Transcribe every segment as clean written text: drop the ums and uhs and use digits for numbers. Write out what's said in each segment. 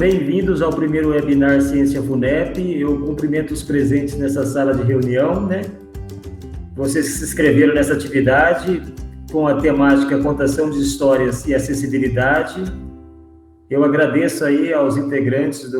bem-vindos ao primeiro webinar Ciência FUNEP. Eu cumprimento os presentes nessa sala de reunião, né? Vocês que se inscreveram nessa atividade com a temática Contação de Histórias e Acessibilidade. Eu agradeço aí aos integrantes,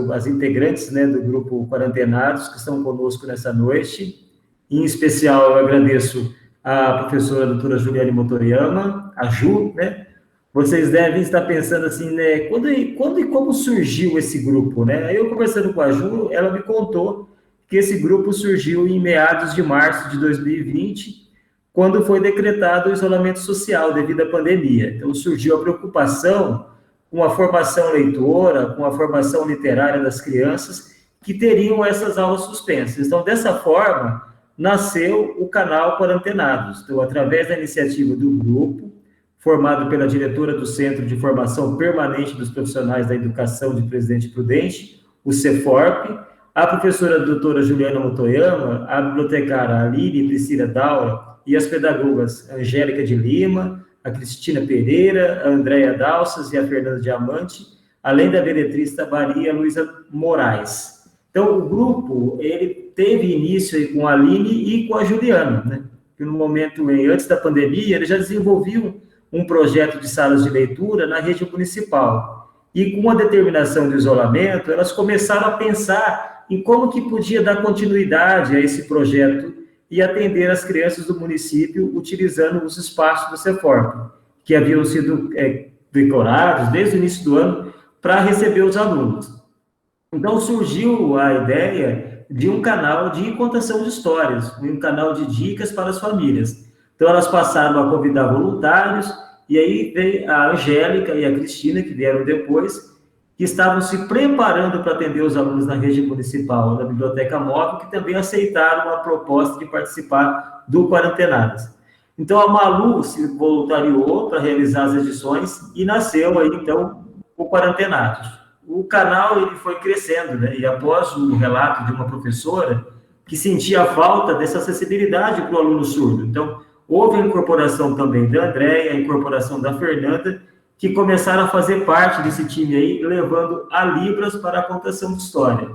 né, do grupo Quarantenados que estão conosco nessa noite. Em especial, eu agradeço a professora doutora Juliane Motoyama, a Ju, né? Vocês devem estar pensando assim, né? Quando e como surgiu esse grupo, né? Eu conversando com a Ju, ela me contou que esse grupo surgiu em meados de março de 2020, quando foi decretado o isolamento social devido à pandemia. Então, surgiu a preocupação com a formação leitora, com a formação literária das crianças que teriam essas aulas suspensas. Então, dessa forma, nasceu o canal Quarantenados. Então, através da iniciativa do grupo, formado pela diretora do Centro de Formação Permanente dos Profissionais da Educação de Presidente Prudente, o CEFORP, a professora doutora Juliana Motoyama, a bibliotecária Aline Priscila Daura e as pedagogas Angélica de Lima, a Cristina Pereira, a Andréia Dalsas e a Fernanda Diamante, além da beletrista Maria Luísa Moraes. Então, o grupo, ele teve início aí com a Aline e com a Juliana, né? Que no momento, antes da pandemia, eles já desenvolviam um projeto de salas de leitura na rede municipal. E com a determinação do isolamento, elas começaram a pensar em como que podia dar continuidade a esse projeto e atender as crianças do município utilizando os espaços do CEFORP, que haviam sido decorados desde o início do ano para receber os alunos. Então, surgiu a ideia de um canal de contação de histórias, um canal de dicas para as famílias. Então, elas passaram a convidar voluntários, e aí veio a Angélica e a Cristina, que vieram depois, que estavam se preparando para atender os alunos na rede municipal da Biblioteca Móvel, que também aceitaram a proposta de participar do Quarantenadas. Então, a Malu se voluntariou para realizar as edições e nasceu aí, então, o Quarantenados. O canal ele foi crescendo, né? E após o relato de uma professora que sentia a falta dessa acessibilidade para o aluno surdo. Então, houve a incorporação também da Andréia, a incorporação da Fernanda, que começaram a fazer parte desse time aí, levando a Libras para a contação de história.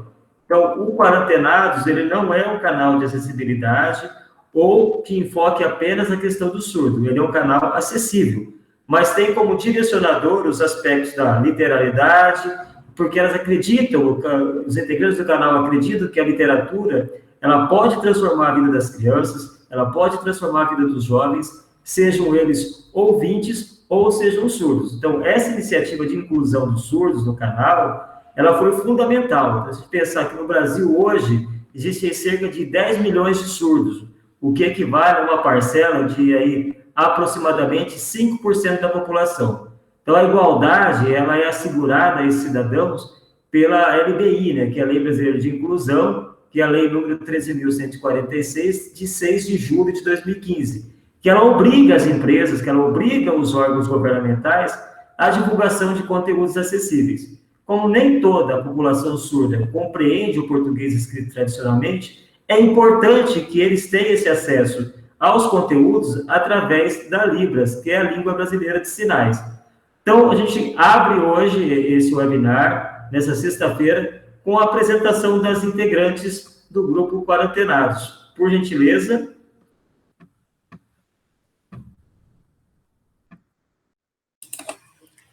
Então, o Quarantenados, ele não é um canal de acessibilidade ou que enfoque apenas a questão do surdo, ele é um canal acessível, mas tem como direcionador os aspectos da literalidade, porque elas acreditam, os integrantes do canal acreditam que a literatura, ela pode transformar a vida das crianças, ela pode transformar a vida dos jovens, sejam eles ouvintes ou sejam surdos. Então, essa iniciativa de inclusão dos surdos no canal, ela foi fundamental. Então, se a gente pensar que no Brasil hoje, existem cerca de 10 milhões de surdos, o que equivale a uma parcela de aí, aproximadamente 5% da população. Então, a igualdade, ela é assegurada a esses cidadãos pela LBI, né, que é a Lei Brasileira de Inclusão, que é a lei número 13.146, de 6 de julho de 2015, que ela obriga as empresas, que ela obriga os órgãos governamentais à divulgação de conteúdos acessíveis. Como nem toda a população surda compreende o português escrito tradicionalmente, é importante que eles tenham esse acesso aos conteúdos através da Libras, que é a língua brasileira de sinais. Então, a gente abre hoje esse webinar, nessa sexta-feira, com a apresentação das integrantes do grupo Quarantenados. Por gentileza.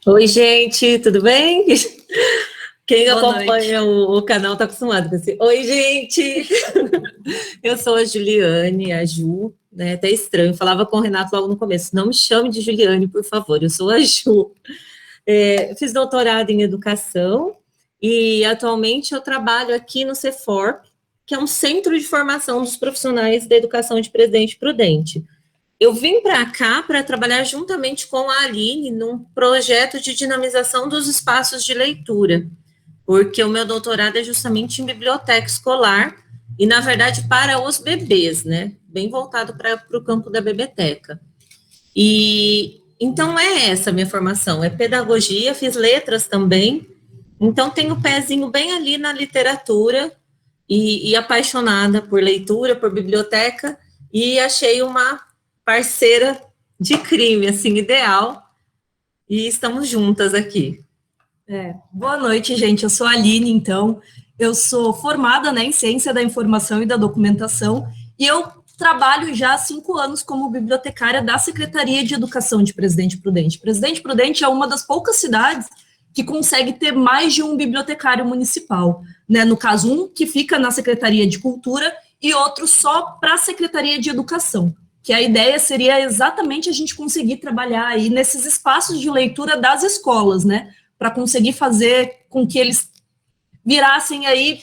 Oi, gente, tudo bem? Quem acompanha o canal está acostumado com esse. Oi, gente! Eu sou a Juliane, a Ju, né? Até estranho, falava com o Renato logo no começo, não me chame de Juliane, por favor, eu sou a Ju. Fiz doutorado em educação e atualmente eu trabalho aqui no CEFORP, que é um centro de formação dos profissionais da educação de Presidente Prudente. Eu vim para cá para trabalhar juntamente com a Aline num projeto de dinamização dos espaços de leitura, porque o meu doutorado é justamente em biblioteca escolar e, na verdade, para os bebês, né? Bem voltado para o campo da biblioteca. E então é essa a minha formação, é pedagogia, fiz letras também, então tenho o pezinho bem ali na literatura e apaixonada por leitura, por biblioteca, e achei uma parceira de crime, assim, ideal, e estamos juntas aqui. Boa noite, gente. Eu sou a Aline, então. Eu sou formada, né, em Ciência da Informação e da Documentação e eu trabalho já há 5 anos como bibliotecária da Secretaria de Educação de Presidente Prudente. Presidente Prudente é uma das poucas cidades que consegue ter mais de um bibliotecário municipal, né? No caso, um que fica na Secretaria de Cultura e outro só para a Secretaria de Educação, que a ideia seria exatamente a gente conseguir trabalhar aí nesses espaços de leitura das escolas, né? Para conseguir fazer com que eles virassem aí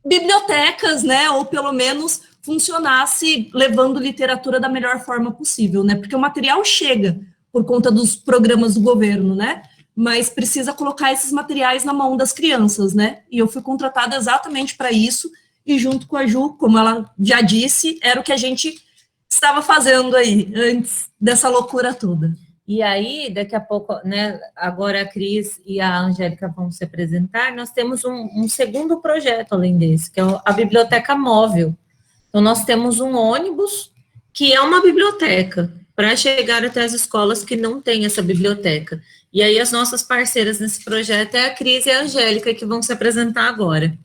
bibliotecas, né? Ou pelo menos funcionasse levando literatura da melhor forma possível, né? Porque o material chega por conta dos programas do governo, né? Mas precisa colocar esses materiais na mão das crianças, né? E eu fui contratada exatamente para isso, e junto com a Ju, como ela já disse, era o que a gente estava fazendo aí, antes dessa loucura toda. E aí, daqui a pouco, né, agora a Cris e a Angélica vão se apresentar, nós temos um segundo projeto além desse, que é a Biblioteca Móvel. Então, nós temos um ônibus que é uma biblioteca, para chegar até as escolas que não têm essa biblioteca. E aí, as nossas parceiras nesse projeto é a Cris e a Angélica, que vão se apresentar agora.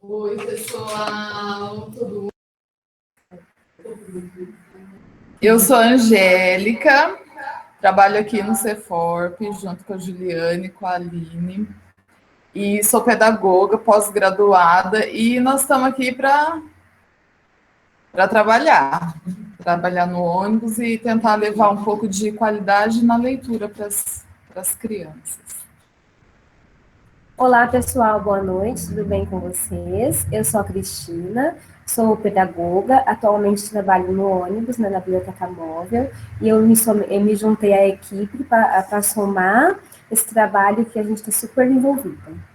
Oi, pessoal, tudo bom? Eu sou a Angélica, trabalho aqui no Ceforp, junto com a Juliane e com a Aline, e sou pedagoga, pós-graduada, e nós estamos aqui para trabalhar no ônibus e tentar levar um pouco de qualidade na leitura para as crianças. Olá, pessoal, boa noite, tudo bem com vocês? Eu sou a Cristina, sou pedagoga, atualmente trabalho no ônibus, né, na Biblioteca Móvel, e eu me juntei à equipe para somar esse trabalho que a gente está super envolvida.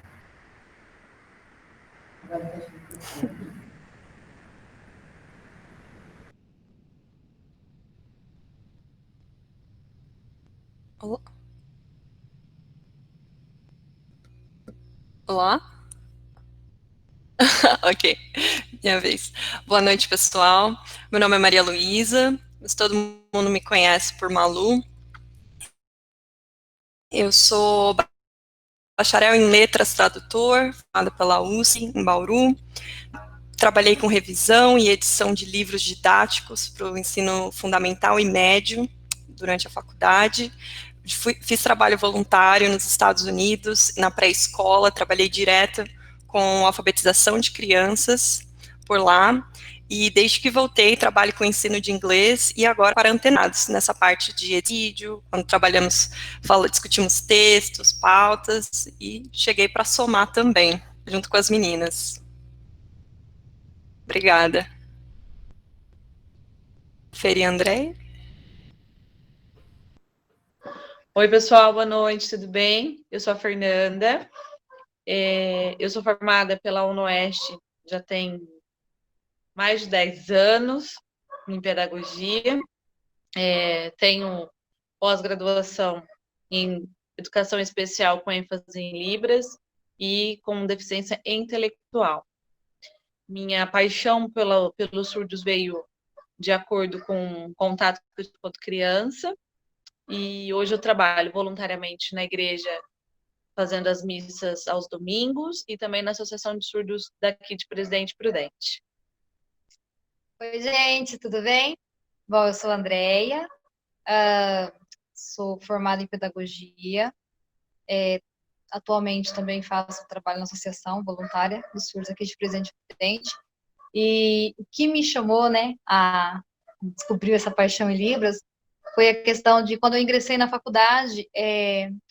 Olá? Ok, minha vez. Boa noite, pessoal. Meu nome é Maria Luísa, mas todo mundo me conhece por Malu. Eu sou bacharel em letras, tradutor, formada pela USP, em Bauru. Trabalhei com revisão e edição de livros didáticos para o ensino fundamental e médio durante a faculdade. Fiz trabalho voluntário nos Estados Unidos, na pré-escola, trabalhei direto com alfabetização de crianças por lá, e desde que voltei, trabalho com ensino de inglês, e agora para antenados, nessa parte de vídeo, quando trabalhamos, discutimos textos, pautas, e cheguei para somar também, junto com as meninas. Obrigada. Feri André. Oi, pessoal, boa noite, tudo bem? Eu sou a Fernanda, eu sou formada pela UnoOeste, já tem mais de 10 anos em pedagogia, tenho pós-graduação em educação especial com ênfase em Libras e com deficiência intelectual. Minha paixão pelos surdos veio de acordo com contato com criança, e hoje eu trabalho voluntariamente na igreja, fazendo as missas aos domingos, e também na Associação de Surdos daqui de Presidente Prudente. Oi, gente, tudo bem? Bom, eu sou a Andréia, sou formada em pedagogia, atualmente também faço trabalho na Associação Voluntária dos Surdos aqui de Presidente Prudente, e o que me chamou, né, a descobrir essa paixão em Libras foi a questão de, quando eu ingressei na faculdade,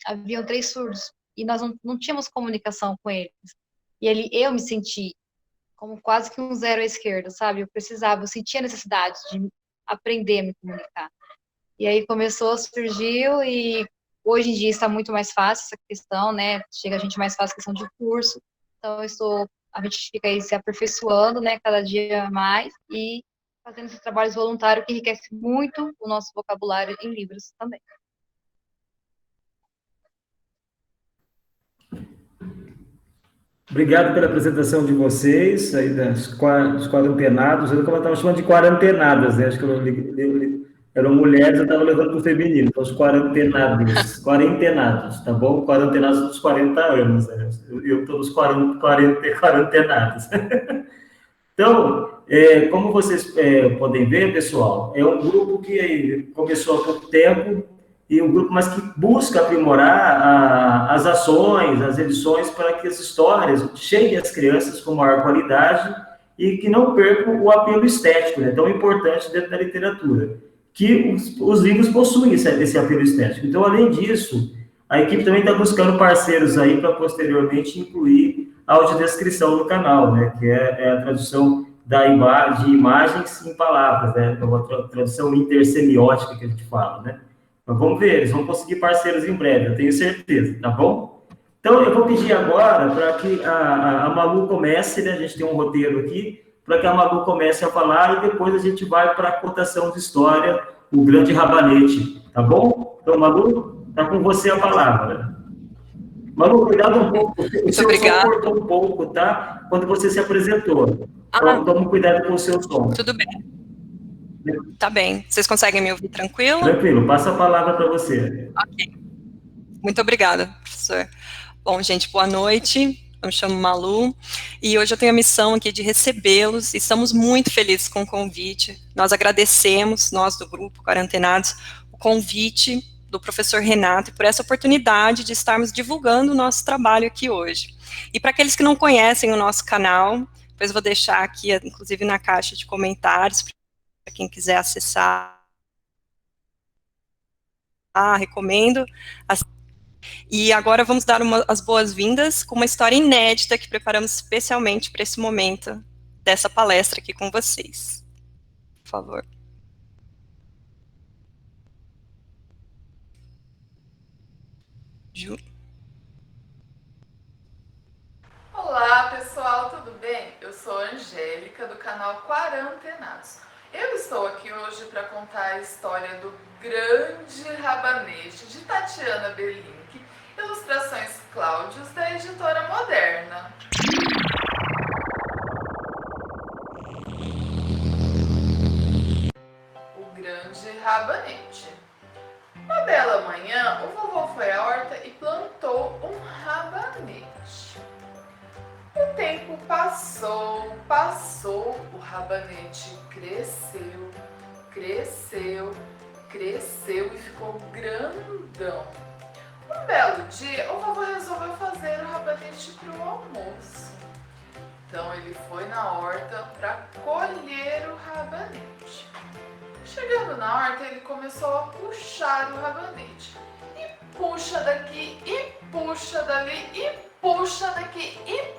haviam 3 surdos, e nós não tínhamos comunicação com eles. E ali eu me senti como quase que um zero à esquerda, sabe? Eu sentia a necessidade de aprender a me comunicar. E aí surgiu, e hoje em dia está muito mais fácil essa questão, né? Chega a gente mais fácil a questão de curso. Então, a gente fica aí se aperfeiçoando, né? Cada dia mais, e fazendo esses trabalhos voluntários que enriquece muito o nosso vocabulário em Libras também. Obrigado pela apresentação de vocês, aí dos quarantenados. Eu estava chamando de quarantenadas, né? Acho que Eram mulheres, eu estava levando para o feminino, então os quarentenados, tá bom? Quarentenados dos 40 anos, né? Eu estou nos quarentenados. Então, como vocês podem ver, pessoal, é um grupo que começou há pouco tempo e um grupo, mas que busca aprimorar as ações, as edições, para que as histórias cheguem às crianças com maior qualidade e que não percam o apelo estético, né, tão importante dentro da literatura, que os livros possuem esse apelo estético. Então, além disso, a equipe também está buscando parceiros aí para posteriormente incluir a audiodescrição no canal, né, que é a tradução de imagens em palavras, né, é uma tradução intersemiótica que a gente fala, né. Mas vamos ver, eles vão conseguir parceiros em breve, eu tenho certeza, tá bom? Então, eu vou pedir agora para que a Malu comece, né, a gente tem um roteiro aqui, para que a Malu comece a falar e depois a gente vai para a contação de história, o grande rabanete, tá bom? Então, Malu, está com você a palavra. Malu, cuidado um pouco, o seu som cortou um pouco, tá? Quando você se apresentou. Então, tome cuidado com o seu som. Tudo bem. Tá bem. Vocês conseguem me ouvir tranquilo? Tranquilo, passa a palavra para você. Ok. Muito obrigada, professor. Bom, gente, boa noite. Eu me chamo Malu e hoje eu tenho a missão aqui de recebê-los e estamos muito felizes com o convite. Nós agradecemos, nós do grupo Quarentenados, o convite do professor Renato e por essa oportunidade de estarmos divulgando o nosso trabalho aqui hoje. E para aqueles que não conhecem o nosso canal, depois eu vou deixar aqui, inclusive na caixa de comentários, para quem quiser acessar, recomendo. E agora vamos dar as boas-vindas com uma história inédita que preparamos especialmente para esse momento dessa palestra aqui com vocês. Por favor. Ju. Olá, pessoal, tudo bem? Eu sou a Angélica, do canal Quarentenados. Eu estou aqui hoje para contar a história do grande rabanete de Tatiana Belink, ilustrações Cláudios, da editora Moderna. O grande rabanete. Uma bela manhã, o vovô foi à horta e plantou um rabanete. O tempo passou, o rabanete cresceu, cresceu e ficou grandão. Um belo dia, o vovô resolveu fazer o rabanete para o almoço. Então ele foi na horta para colher o rabanete. Chegando na horta, ele começou a puxar o rabanete. E puxa daqui, e puxa dali, e puxa daqui, e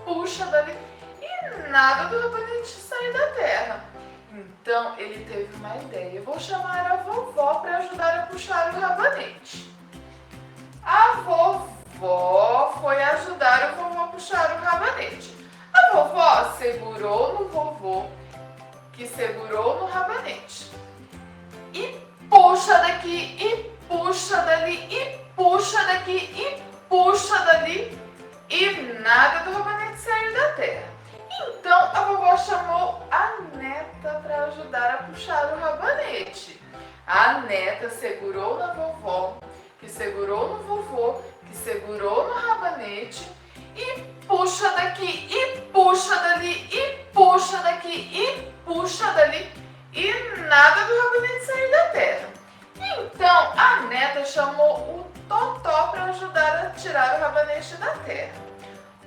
puxa dali, e nada do rabanete sair da terra. Então ele teve uma ideia: vou chamar a vovó para ajudar a puxar o rabanete. A vovó foi ajudar o vovô a puxar o rabanete. A vovó segurou no vovô, que segurou no rabanete. E puxa daqui, e puxa dali, e puxa daqui, e puxa dali, e nada do rabanete sair da terra. Então a vovó chamou a neta para ajudar a puxar o rabanete. A neta segurou na vovó, que segurou no vovô, que segurou no rabanete, e puxa daqui, e puxa dali, e puxa daqui, e puxa dali, e nada do rabanete sair da terra. Então a neta chamou o Totó para ajudar a tirar o rabanete da terra.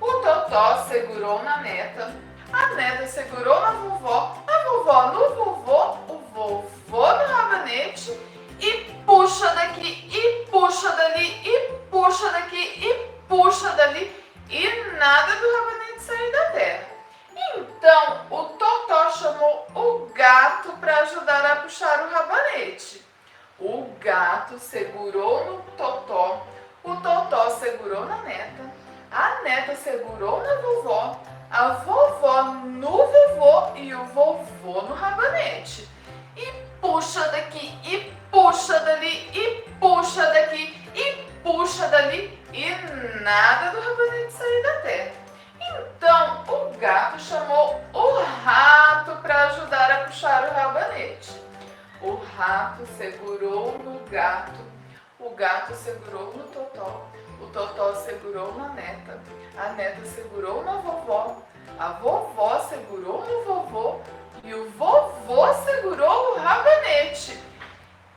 O Totó segurou na neta, a neta segurou na vovó, a vovó no vovô, o vovô no rabanete, e puxa daqui, e puxa dali, e puxa daqui, e puxa dali, e nada do rabanete sair da terra. Então o Totó chamou o gato para ajudar a puxar o rabanete. O gato segurou no Totó, o Totó segurou na neta, a neta segurou na vovó, a vovó no vovô e o vovô no rabanete. E puxa daqui, e puxa dali, e puxa daqui, e puxa dali, e nada do rabanete sair da terra. Então o gato chamou o rato para ajudar a puxar o rabanete. O rato segurou no gato, o gato segurou no totó, o totó segurou na neta, a neta segurou na vovó, a vovó segurou no vovô e o vovô segurou no rabanete.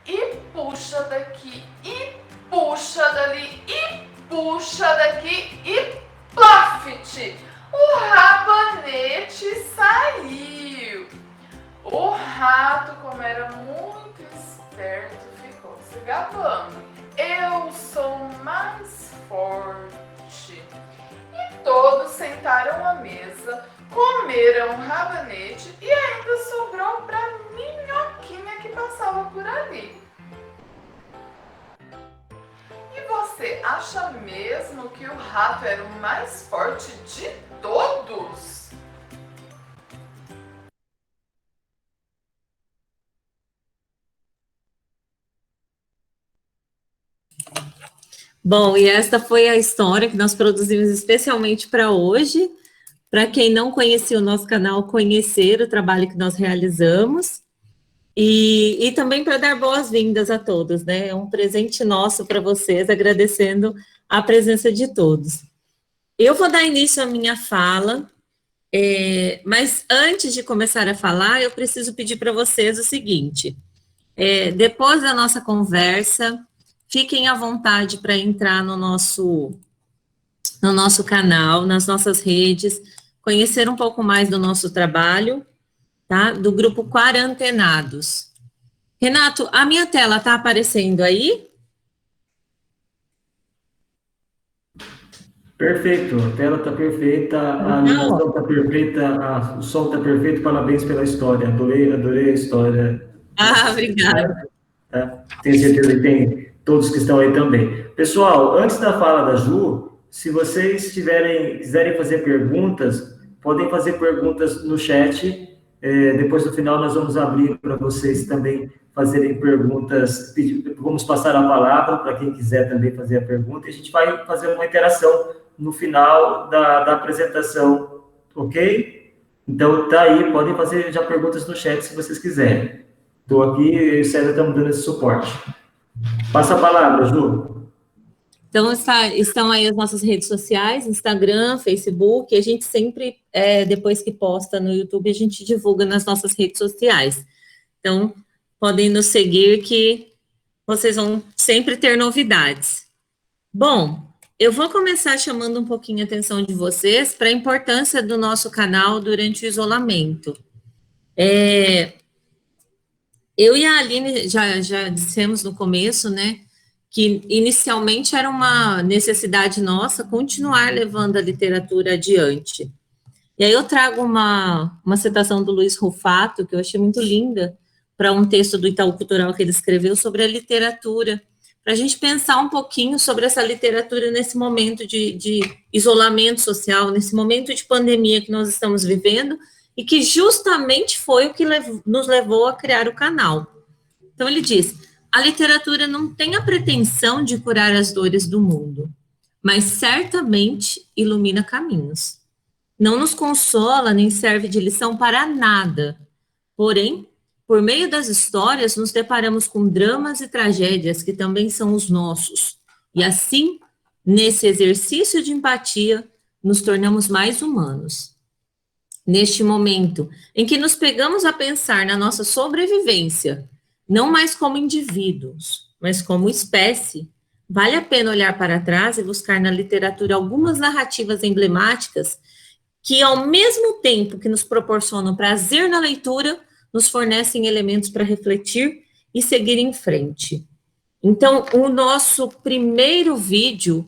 E puxa daqui, e puxa dali, e puxa daqui, e plaft! O rabanete saiu. O rato, como era muito esperto, ficou se gabando. Eu sou mais forte. E todos sentaram à mesa, comeram rabanete e ainda sobrou para minhoquinha que passava por ali. E você acha mesmo que o rato era o mais forte de todos? Bom, e esta foi a história que nós produzimos especialmente para hoje. Para quem não conhecia o nosso canal, conhecer o trabalho que nós realizamos. E também para dar boas-vindas a todos, né? É um presente nosso para vocês, agradecendo a presença de todos. Eu vou dar início à minha fala, mas antes de começar a falar, eu preciso pedir para vocês o seguinte: depois da nossa conversa, fiquem à vontade para entrar no nosso canal, nas nossas redes, conhecer um pouco mais do nosso trabalho, tá? Do grupo Quarantenados. Renato, a minha tela está aparecendo aí? Perfeito, a tela está perfeita, a animação está perfeita, o som está perfeito, parabéns pela história, adorei a história. Obrigada. Tenho certeza que tem todos que estão aí também. Pessoal, antes da fala da Ju, se vocês quiserem fazer perguntas, podem fazer perguntas no chat. Depois, no final, nós vamos abrir para vocês também fazerem perguntas. Vamos passar a palavra para quem quiser também fazer a pergunta. E a gente vai fazer uma interação no final da apresentação, ok? Então, tá aí, podem fazer já perguntas no chat se vocês quiserem. Estou aqui e o César está me dando esse suporte. Passa a palavra, Ju. Então, estão aí as nossas redes sociais, Instagram, Facebook, a gente sempre, depois que posta no YouTube, a gente divulga nas nossas redes sociais. Então, podem nos seguir que vocês vão sempre ter novidades. Bom, eu vou começar chamando um pouquinho a atenção de vocês para a importância do nosso canal durante o isolamento. Eu e a Aline já dissemos no começo, né, que inicialmente era uma necessidade nossa continuar levando a literatura adiante. E aí eu trago uma citação do Luiz Rufato, que eu achei muito linda, para um texto do Itaú Cultural que ele escreveu sobre a literatura, para a gente pensar um pouquinho sobre essa literatura nesse momento de isolamento social, nesse momento de pandemia que nós estamos vivendo, e que justamente foi o que nos levou a criar o canal. Então ele diz: a literatura não tem a pretensão de curar as dores do mundo, mas certamente ilumina caminhos. Não nos consola nem serve de lição para nada. Porém, por meio das histórias, nos deparamos com dramas e tragédias que também são os nossos. E assim, nesse exercício de empatia, nos tornamos mais humanos. Neste momento em que nos pegamos a pensar na nossa sobrevivência, não mais como indivíduos, mas como espécie, vale a pena olhar para trás e buscar na literatura algumas narrativas emblemáticas que, ao mesmo tempo que nos proporcionam prazer na leitura, nos fornecem elementos para refletir e seguir em frente. Então, o nosso primeiro vídeo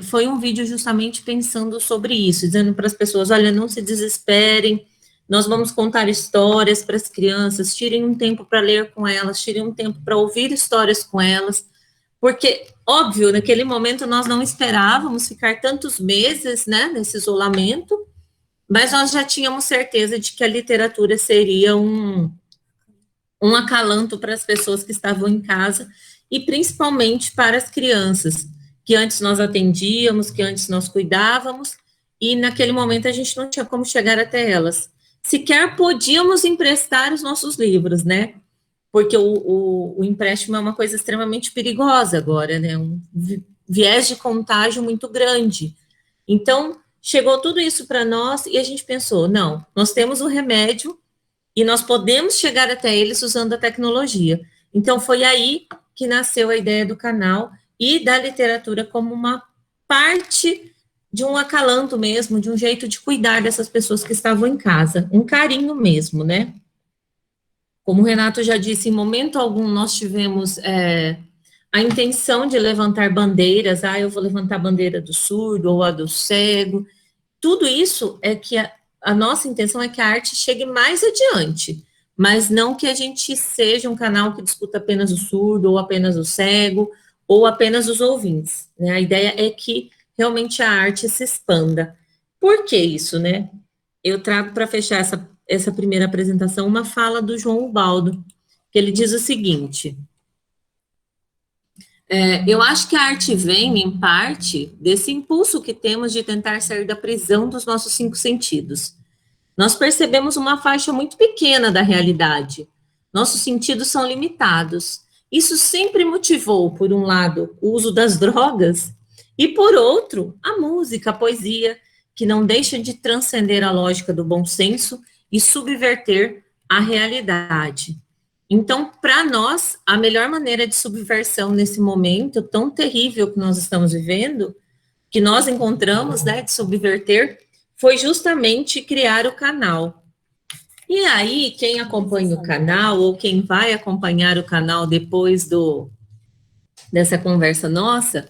foi um vídeo justamente pensando sobre isso, dizendo para as pessoas: olha, não se desesperem, nós vamos contar histórias para as crianças, tirem um tempo para ler com elas, tirem um tempo para ouvir histórias com elas, porque, óbvio, naquele momento nós não esperávamos ficar tantos meses, né, nesse isolamento, mas nós já tínhamos certeza de que a literatura seria um acalanto para as pessoas que estavam em casa, e principalmente para as crianças, que antes nós atendíamos, que antes nós cuidávamos, e naquele momento a gente não tinha como chegar até elas. Sequer podíamos emprestar os nossos livros, né? porque o empréstimo é uma coisa extremamente perigosa agora, né? Um viés de contágio muito grande. Então, chegou tudo isso para nós e a gente pensou, não, nós temos o remédio e nós podemos chegar até eles usando a tecnologia. Então, foi aí que nasceu a ideia do canal e da literatura como uma parte de um acalanto mesmo, de um jeito de cuidar dessas pessoas que estavam em casa, um carinho mesmo, né? Como o Renato já disse, em momento algum nós tivemos a intenção de levantar bandeiras, eu vou levantar a bandeira do surdo ou a do cego. Tudo isso é que a nossa intenção é que a arte chegue mais adiante, mas não que a gente seja um canal que discuta apenas o surdo, ou apenas o cego, ou apenas os ouvintes, né? A ideia é que realmente a arte se expanda. Por que isso, né? Eu trago para fechar essa primeira apresentação uma fala do João Ubaldo, que ele diz o seguinte: eu acho que a arte vem, em parte, desse impulso que temos de tentar sair da prisão dos nossos 5 sentidos. Nós percebemos uma faixa muito pequena da realidade. Nossos sentidos são limitados. Isso sempre motivou, por um lado, o uso das drogas, e, por outro, a música, a poesia, que não deixa de transcender a lógica do bom senso e subverter a realidade. Então, para nós, a melhor maneira de subversão nesse momento tão terrível que nós estamos vivendo, que nós encontramos, né, de subverter, foi justamente criar o canal. E aí, quem acompanha o canal, ou quem vai acompanhar o canal depois dessa conversa nossa,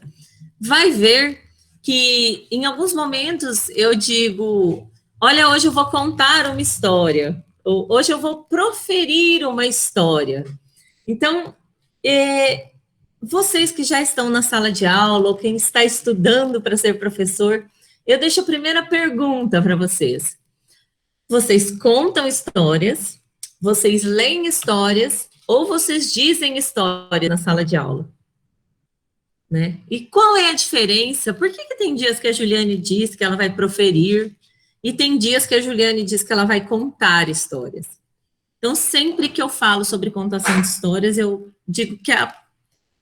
vai ver que em alguns momentos eu digo, olha, hoje eu vou contar uma história, ou hoje eu vou proferir uma história. Então, vocês que já estão na sala de aula, ou quem está estudando para ser professor, eu deixo a primeira pergunta para vocês. Vocês contam histórias, vocês leem histórias, ou vocês dizem história na sala de aula? Né? E qual é a diferença? Por que tem dias que a Juliane diz que ela vai proferir, e tem dias que a Juliane diz que ela vai contar histórias? Então, sempre que eu falo sobre contação de histórias, eu digo que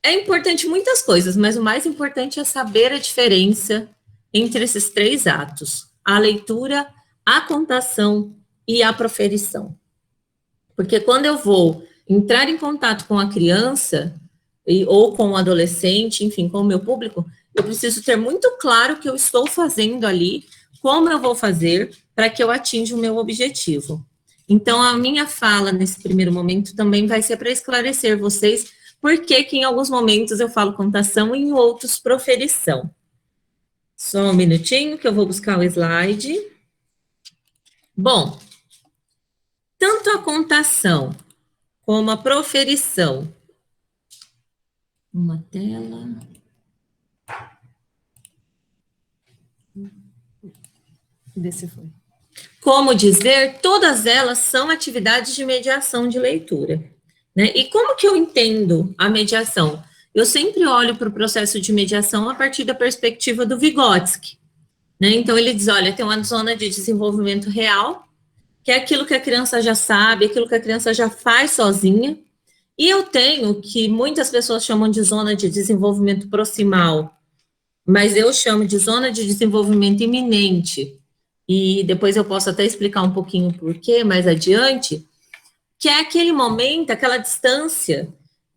é importante muitas coisas, mas o mais importante é saber a diferença entre esses 3 atos: a leitura, a contação e a proferição. Porque quando eu vou entrar em contato com a criança, ou com o adolescente, enfim, com o meu público, eu preciso ter muito claro o que eu estou fazendo ali, como eu vou fazer para que eu atinja o meu objetivo. Então, a minha fala nesse primeiro momento também vai ser para esclarecer vocês por que em alguns momentos eu falo contação e em outros proferição. Só um minutinho que eu vou buscar o slide. Bom, tanto a contação como a proferição. Uma tela. Desse foi. Como dizer, todas elas são atividades de mediação de leitura. Né? E como que eu entendo a mediação? Eu sempre olho para o processo de mediação a partir da perspectiva do Vygotsky. Né? Então, ele diz, olha, tem uma zona de desenvolvimento real, que é aquilo que a criança já sabe, aquilo que a criança já faz sozinha, e eu tenho, que muitas pessoas chamam de zona de desenvolvimento proximal, mas eu chamo de zona de desenvolvimento iminente, e depois eu posso até explicar um pouquinho por quê mais adiante, que é aquele momento, aquela distância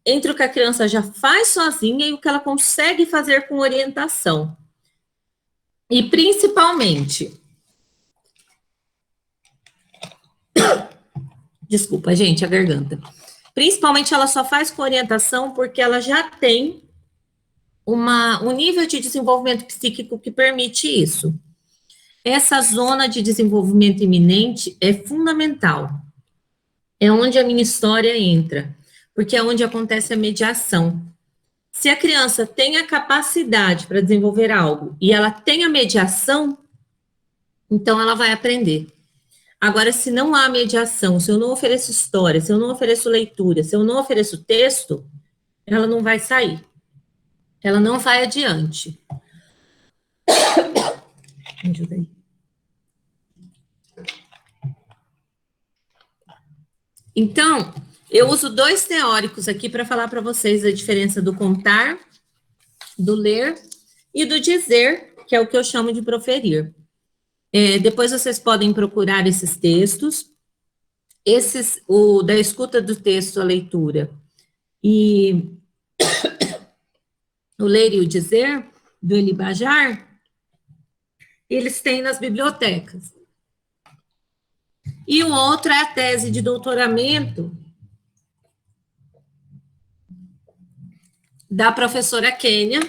entre o que a criança já faz sozinha e o que ela consegue fazer com orientação. E principalmente, desculpa, gente, a garganta. Principalmente ela só faz com orientação porque ela já tem um nível de desenvolvimento psíquico que permite isso. Essa zona de desenvolvimento iminente é fundamental. É onde a minha história entra, porque é onde acontece a mediação. Se a criança tem a capacidade para desenvolver algo e ela tem a mediação, então ela vai aprender. Agora, se não há mediação, se eu não ofereço história, se eu não ofereço leitura, se eu não ofereço texto, ela não vai sair. Ela não vai adiante. Me ajuda aí. Então, Eu uso 2 teóricos aqui para falar para vocês a diferença do contar, do ler e do dizer, que é o que eu chamo de proferir. Depois vocês podem procurar esses textos, o da escuta do texto, a leitura, e o ler e o dizer, do Elie Bajar, eles têm nas bibliotecas. E o outro é a tese de doutoramento da professora Kênia,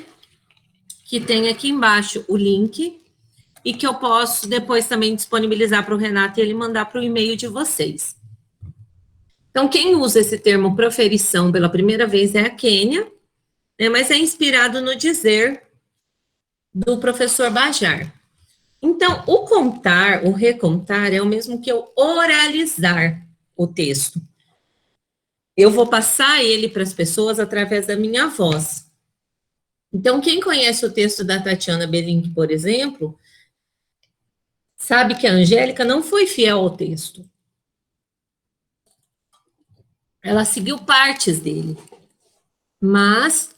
que tem aqui embaixo o link, e que eu posso depois também disponibilizar para o Renato e ele mandar para o e-mail de vocês. Então, quem usa esse termo proferição pela primeira vez é a Kênia, né, mas é inspirado no dizer do professor Bajar. Então, o contar, o recontar, é o mesmo que eu oralizar o texto. Eu vou passar ele para as pessoas através da minha voz. Então, quem conhece o texto da Tatiana Belink, por exemplo, sabe que a Angélica não foi fiel ao texto. Ela seguiu partes dele, mas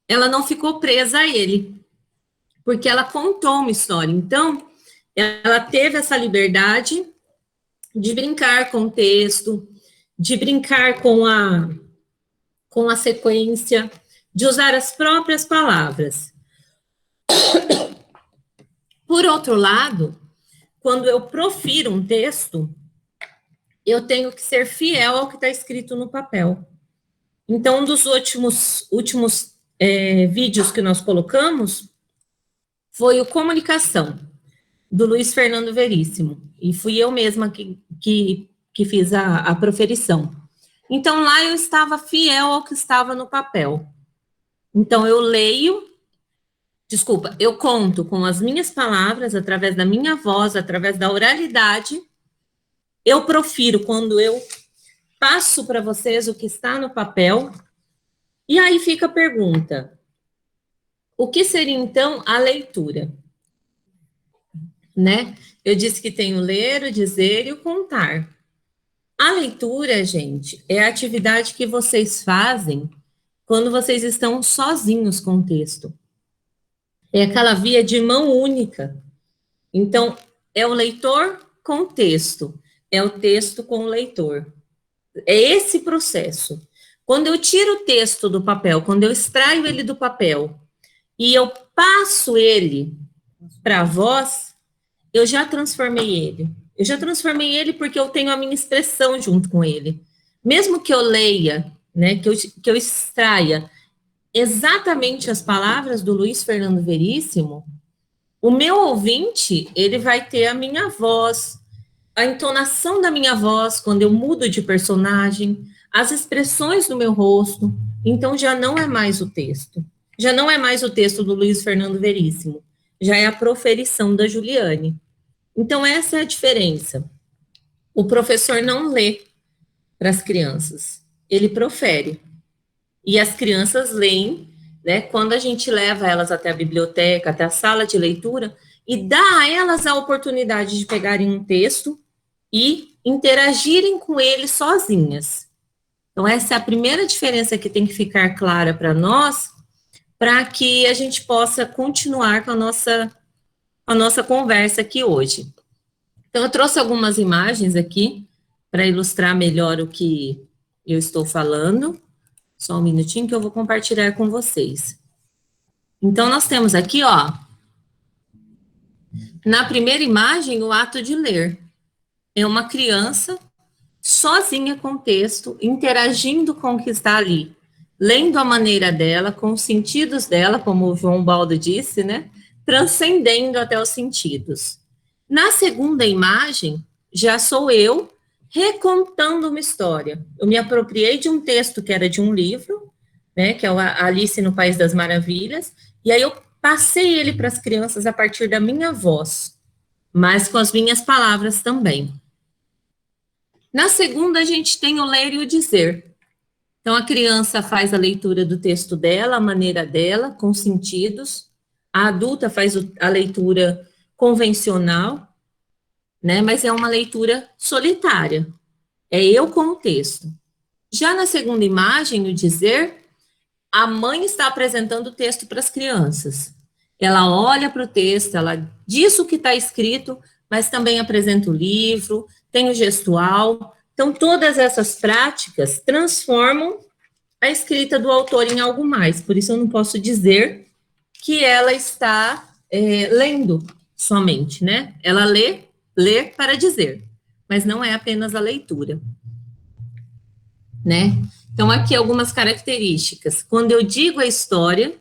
ela não ficou presa a ele, porque ela contou uma história. Então, ela teve essa liberdade de brincar com o texto, de brincar com a sequência, de usar as próprias palavras. Por outro lado, quando eu profiro um texto, eu tenho que ser fiel ao que está escrito no papel. Então, um dos últimos vídeos que nós colocamos foi o Comunicação, do Luiz Fernando Veríssimo, e fui eu mesma que fiz a proferição. Então, lá eu estava fiel ao que estava no papel. Então, eu conto com as minhas palavras, através da minha voz, através da oralidade. Eu profiro quando eu passo para vocês o que está no papel. E aí fica a pergunta: o que seria, então, a leitura? Né? Eu disse que tem o ler, o dizer e o contar. A leitura, gente, é a atividade que vocês fazem quando vocês estão sozinhos com o texto. É aquela via de mão única. Então, é o leitor com o texto, é o texto com o leitor. É esse processo. Quando eu tiro o texto do papel, quando eu extraio ele do papel e eu passo ele para a voz, eu já transformei ele. Eu já transformei ele porque eu tenho a minha expressão junto com ele. Mesmo que eu leia, né, que eu extraia exatamente as palavras do Luiz Fernando Veríssimo, o meu ouvinte, ele vai ter a minha voz, a entonação da minha voz quando eu mudo de personagem, as expressões do meu rosto. Então, já não é mais o texto. Já não é mais o texto do Luiz Fernando Veríssimo. Já é a proferição da Juliane. Então, essa é a diferença. O professor não lê para as crianças. Ele profere. E as crianças leem, né, quando a gente leva elas até a biblioteca, até a sala de leitura, e dá a elas a oportunidade de pegarem um texto e interagirem com ele sozinhas. Então, essa é a primeira diferença que tem que ficar clara para nós, para que a gente possa continuar com a nossa conversa aqui hoje. Então, eu trouxe algumas imagens aqui para ilustrar melhor o que eu estou falando. Só um minutinho que eu vou compartilhar com vocês. Então, nós temos aqui, ó, na primeira imagem, o ato de ler. É uma criança sozinha com o texto, interagindo com o que está ali, lendo a maneira dela, com os sentidos dela, como o João Baldo disse, né? Transcendendo até os sentidos. Na segunda imagem, já sou eu recontando uma história. Eu me apropriei de um texto que era de um livro, né, que é a Alice no País das Maravilhas, e aí eu passei ele para as crianças a partir da minha voz, mas com as minhas palavras também. Na segunda, a gente tem o ler e o dizer. Então, a criança faz a leitura do texto dela, a maneira dela, com sentidos. A adulta faz a leitura convencional, né, mas é uma leitura solitária. É eu com o texto. Já na segunda imagem, o dizer, a mãe está apresentando o texto para as crianças. Ela olha para o texto, ela diz o que está escrito, mas também apresenta o livro, tem o gestual. Então, todas essas práticas transformam a escrita do autor em algo mais. Por isso, eu não posso dizer que ela está lendo somente, né? Ela lê para dizer, mas não é apenas a leitura, né? Então, aqui algumas características. Quando eu digo a história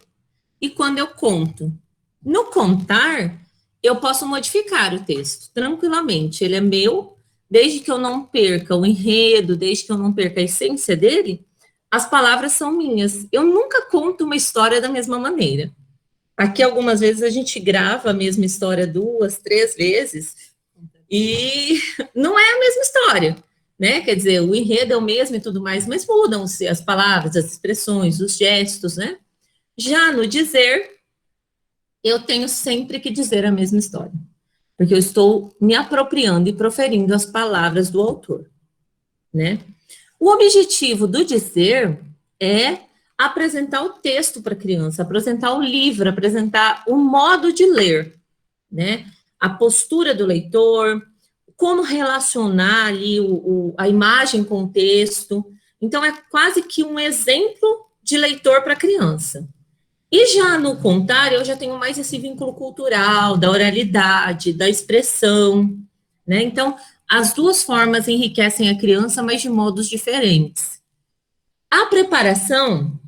e quando eu conto. No contar, eu posso modificar o texto tranquilamente. Ele é meu, desde que eu não perca o enredo, desde que eu não perca a essência dele, as palavras são minhas. Eu nunca conto uma história da mesma maneira. Aqui, algumas vezes, a gente grava a mesma história 2, 3 vezes, e não é a mesma história, né? Quer dizer, o enredo é o mesmo e tudo mais, mas mudam-se as palavras, as expressões, os gestos, né? Já no dizer, eu tenho sempre que dizer a mesma história, porque eu estou me apropriando e proferindo as palavras do autor, né? O objetivo do dizer é apresentar o texto para a criança, apresentar o livro, apresentar o modo de ler, né? A postura do leitor, como relacionar ali a imagem com o texto. Então, é quase que um exemplo de leitor para a criança. E já no contar, eu já tenho mais esse vínculo cultural, da oralidade, da expressão, né? Então, as duas formas enriquecem a criança, mas de modos diferentes. A preparação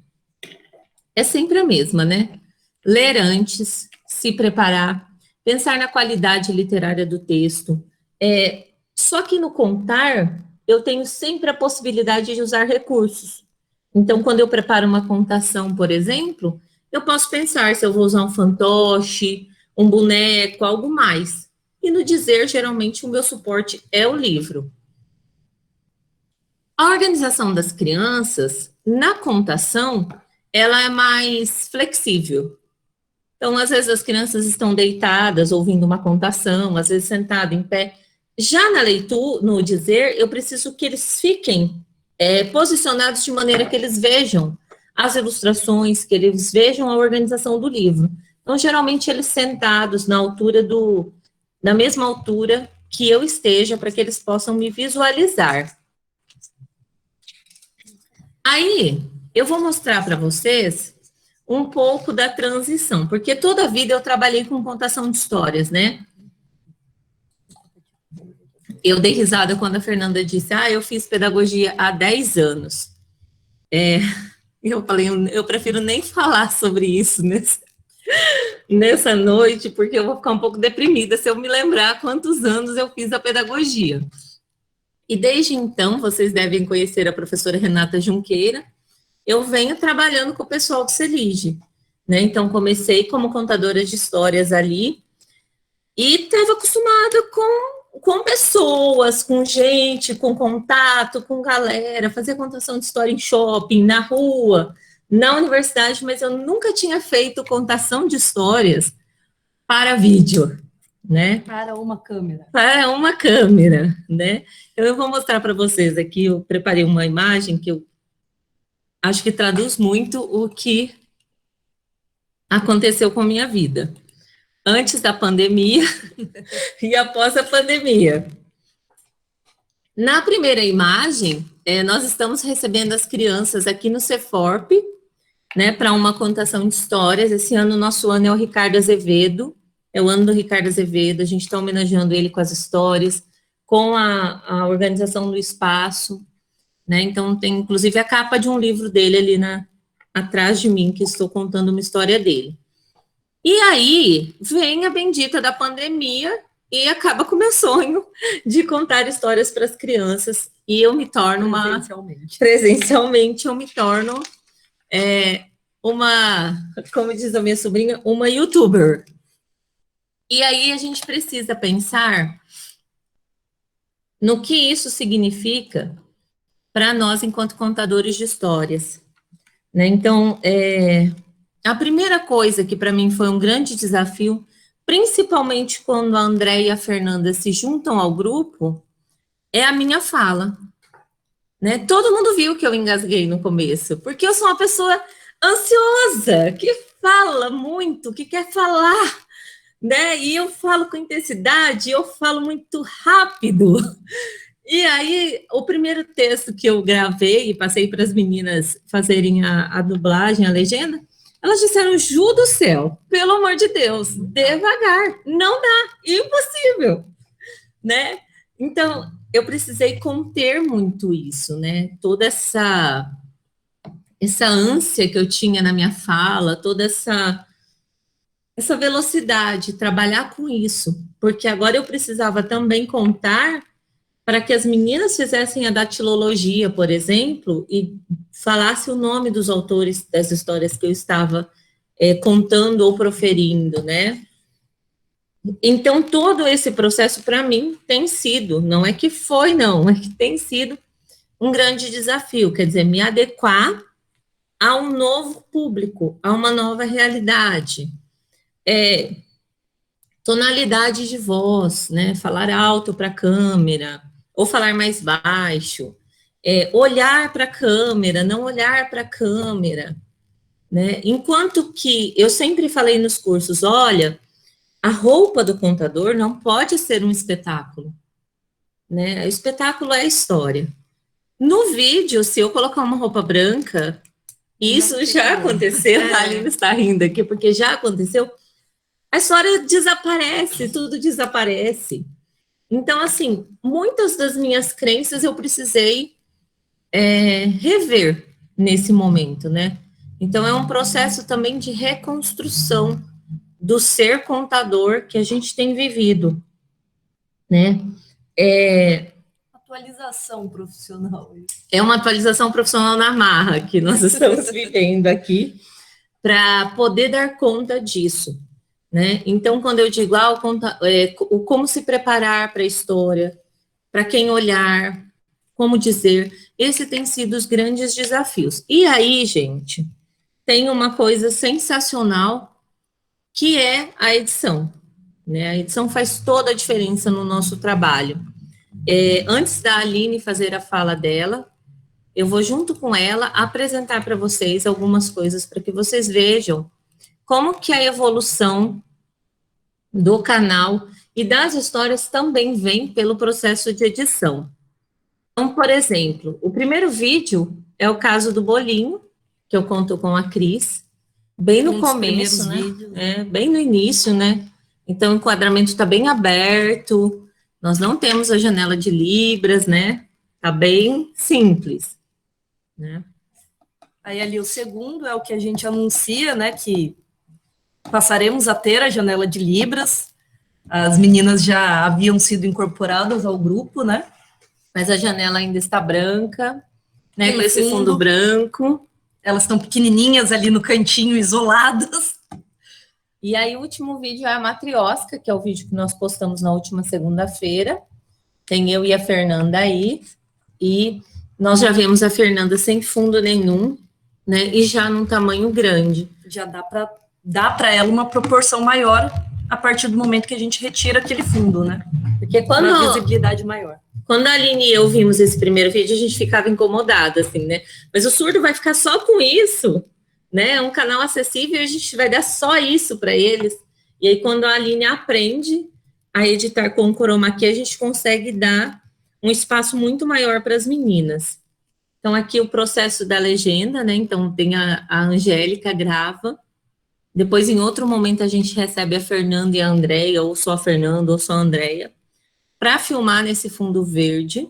é sempre a mesma, né? Ler antes, se preparar, pensar na qualidade literária do texto. Só que no contar, eu tenho sempre a possibilidade de usar recursos. Então, quando eu preparo uma contação, por exemplo, eu posso pensar se eu vou usar um fantoche, um boneco, algo mais. E no dizer, geralmente, o meu suporte é o livro. A organização das crianças, na contação, ela é mais flexível. Então, às vezes, as crianças estão deitadas, ouvindo uma contação, às vezes sentadas em pé. Já na leitura, no dizer, eu preciso que eles fiquem posicionados de maneira que eles vejam as ilustrações, que eles vejam a organização do livro. Então, geralmente, eles sentados na altura na mesma altura que eu esteja, para que eles possam me visualizar. Aí, eu vou mostrar para vocês um pouco da transição, porque toda a vida eu trabalhei com contação de histórias, né? Eu dei risada quando a Fernanda disse, eu fiz pedagogia há 10 anos. Eu falei, eu prefiro nem falar sobre isso nessa noite, porque eu vou ficar um pouco deprimida se eu me lembrar quantos anos eu fiz a pedagogia. E desde então, vocês devem conhecer a professora Renata Junqueira, eu venho trabalhando com o pessoal do CELIGE, né? Então, comecei como contadora de histórias ali, e estava acostumada com pessoas, com gente, com contato, com galera, fazer contação de história em shopping, na rua, na universidade, mas eu nunca tinha feito contação de histórias para vídeo, né? Para uma câmera. Para uma câmera, né? Eu vou mostrar para vocês aqui, eu preparei uma imagem que eu acho que traduz muito o que aconteceu com a minha vida. Antes da pandemia e após a pandemia. Na primeira imagem, nós estamos recebendo as crianças aqui no CEFORP, né, para uma contação de histórias. Esse ano, nosso ano é o Ricardo Azevedo, é o ano do Ricardo Azevedo, a gente está homenageando ele com as histórias, com a organização do espaço, né, então tem inclusive a capa de um livro dele ali atrás de mim, que estou contando uma história dele. E aí, vem a bendita da pandemia e acaba com o meu sonho de contar histórias para as crianças. E eu me torno presencialmente eu me torno como diz a minha sobrinha, uma youtuber. E aí a gente precisa pensar no que isso significa para nós enquanto contadores de histórias, né? Então, a primeira coisa que para mim foi um grande desafio, principalmente quando a Andréia e a Fernanda se juntam ao grupo, é a minha fala. né? Todo mundo viu que eu engasguei no começo, porque eu sou uma pessoa ansiosa, que fala muito, que quer falar, né? E eu falo com intensidade, eu falo muito rápido. E aí, o primeiro texto que eu gravei e passei para as meninas fazerem a dublagem, a legenda, elas disseram, Ju do céu, pelo amor de Deus, devagar, não dá, impossível, né? Então, eu precisei conter muito isso, né? Toda essa ânsia que eu tinha na minha fala, toda essa velocidade, trabalhar com isso, porque agora eu precisava também contar para que as meninas fizessem a datilologia, por exemplo, e falasse o nome dos autores das histórias que eu estava contando ou proferindo, né? Então, todo esse processo, para mim, tem sido, não é que foi, não, é que tem sido um grande desafio, quer dizer, me adequar a um novo público, a uma nova realidade. Tonalidade de voz, né? Falar alto para a câmera, ou falar mais baixo, olhar para a câmera, não olhar para a câmera, né? Enquanto que eu sempre falei nos cursos, olha, a roupa do contador não pode ser um espetáculo, né? O espetáculo é a história. No vídeo, se eu colocar uma roupa branca, isso já aconteceu, a Aline está rindo aqui, porque já aconteceu, a história desaparece, tudo desaparece. Então, assim, muitas das minhas crenças eu precisei rever nesse momento, né? Então, é um processo também de reconstrução do ser contador que a gente tem vivido, né? Atualização profissional. É uma atualização profissional na marra que nós estamos vivendo aqui para poder dar conta disso, né? Então, quando eu digo como se preparar para a história, para quem olhar, como dizer, esse tem sido os grandes desafios. E aí, gente, tem uma coisa sensacional que é a edição, né? A edição faz toda a diferença no nosso trabalho. Antes da Aline fazer a fala dela, eu vou junto com ela apresentar para vocês algumas coisas para que vocês vejam como que a evolução do canal e das histórias também vem pelo processo de edição. Então, por exemplo, o primeiro vídeo é o caso do bolinho, que eu conto com a Cris, bem no começo, né? Vídeos. Bem no início, né? Então, o enquadramento está bem aberto, nós não temos a janela de libras, né? Está bem simples, né? Aí ali o segundo é o que a gente anuncia, né, que passaremos a ter a janela de libras. As meninas já haviam sido incorporadas ao grupo, né? Mas a janela ainda está branca, né? Com esse fundo branco. Elas estão pequenininhas ali no cantinho, isoladas. E aí o último vídeo é a matriosca, que é o vídeo que nós postamos na última segunda-feira. Tem eu e a Fernanda aí. E nós já vemos a Fernanda sem fundo nenhum, né? E já num tamanho grande. Já dá para ela uma proporção maior a partir do momento que a gente retira aquele fundo, né? Porque quando uma visibilidade maior. Quando a Aline e eu vimos esse primeiro vídeo, a gente ficava incomodada, assim, né? Mas o surdo vai ficar só com isso, né? É um canal acessível e a gente vai dar só isso para eles. E aí, quando a Aline aprende a editar com o chroma key, a gente consegue dar um espaço muito maior para as meninas. Então, aqui o processo da legenda, né? Então, tem a Angélica grava. Depois, em outro momento, a gente recebe a Fernanda e a Andréia, ou só a Fernanda, ou só a Andréia, para filmar nesse fundo verde,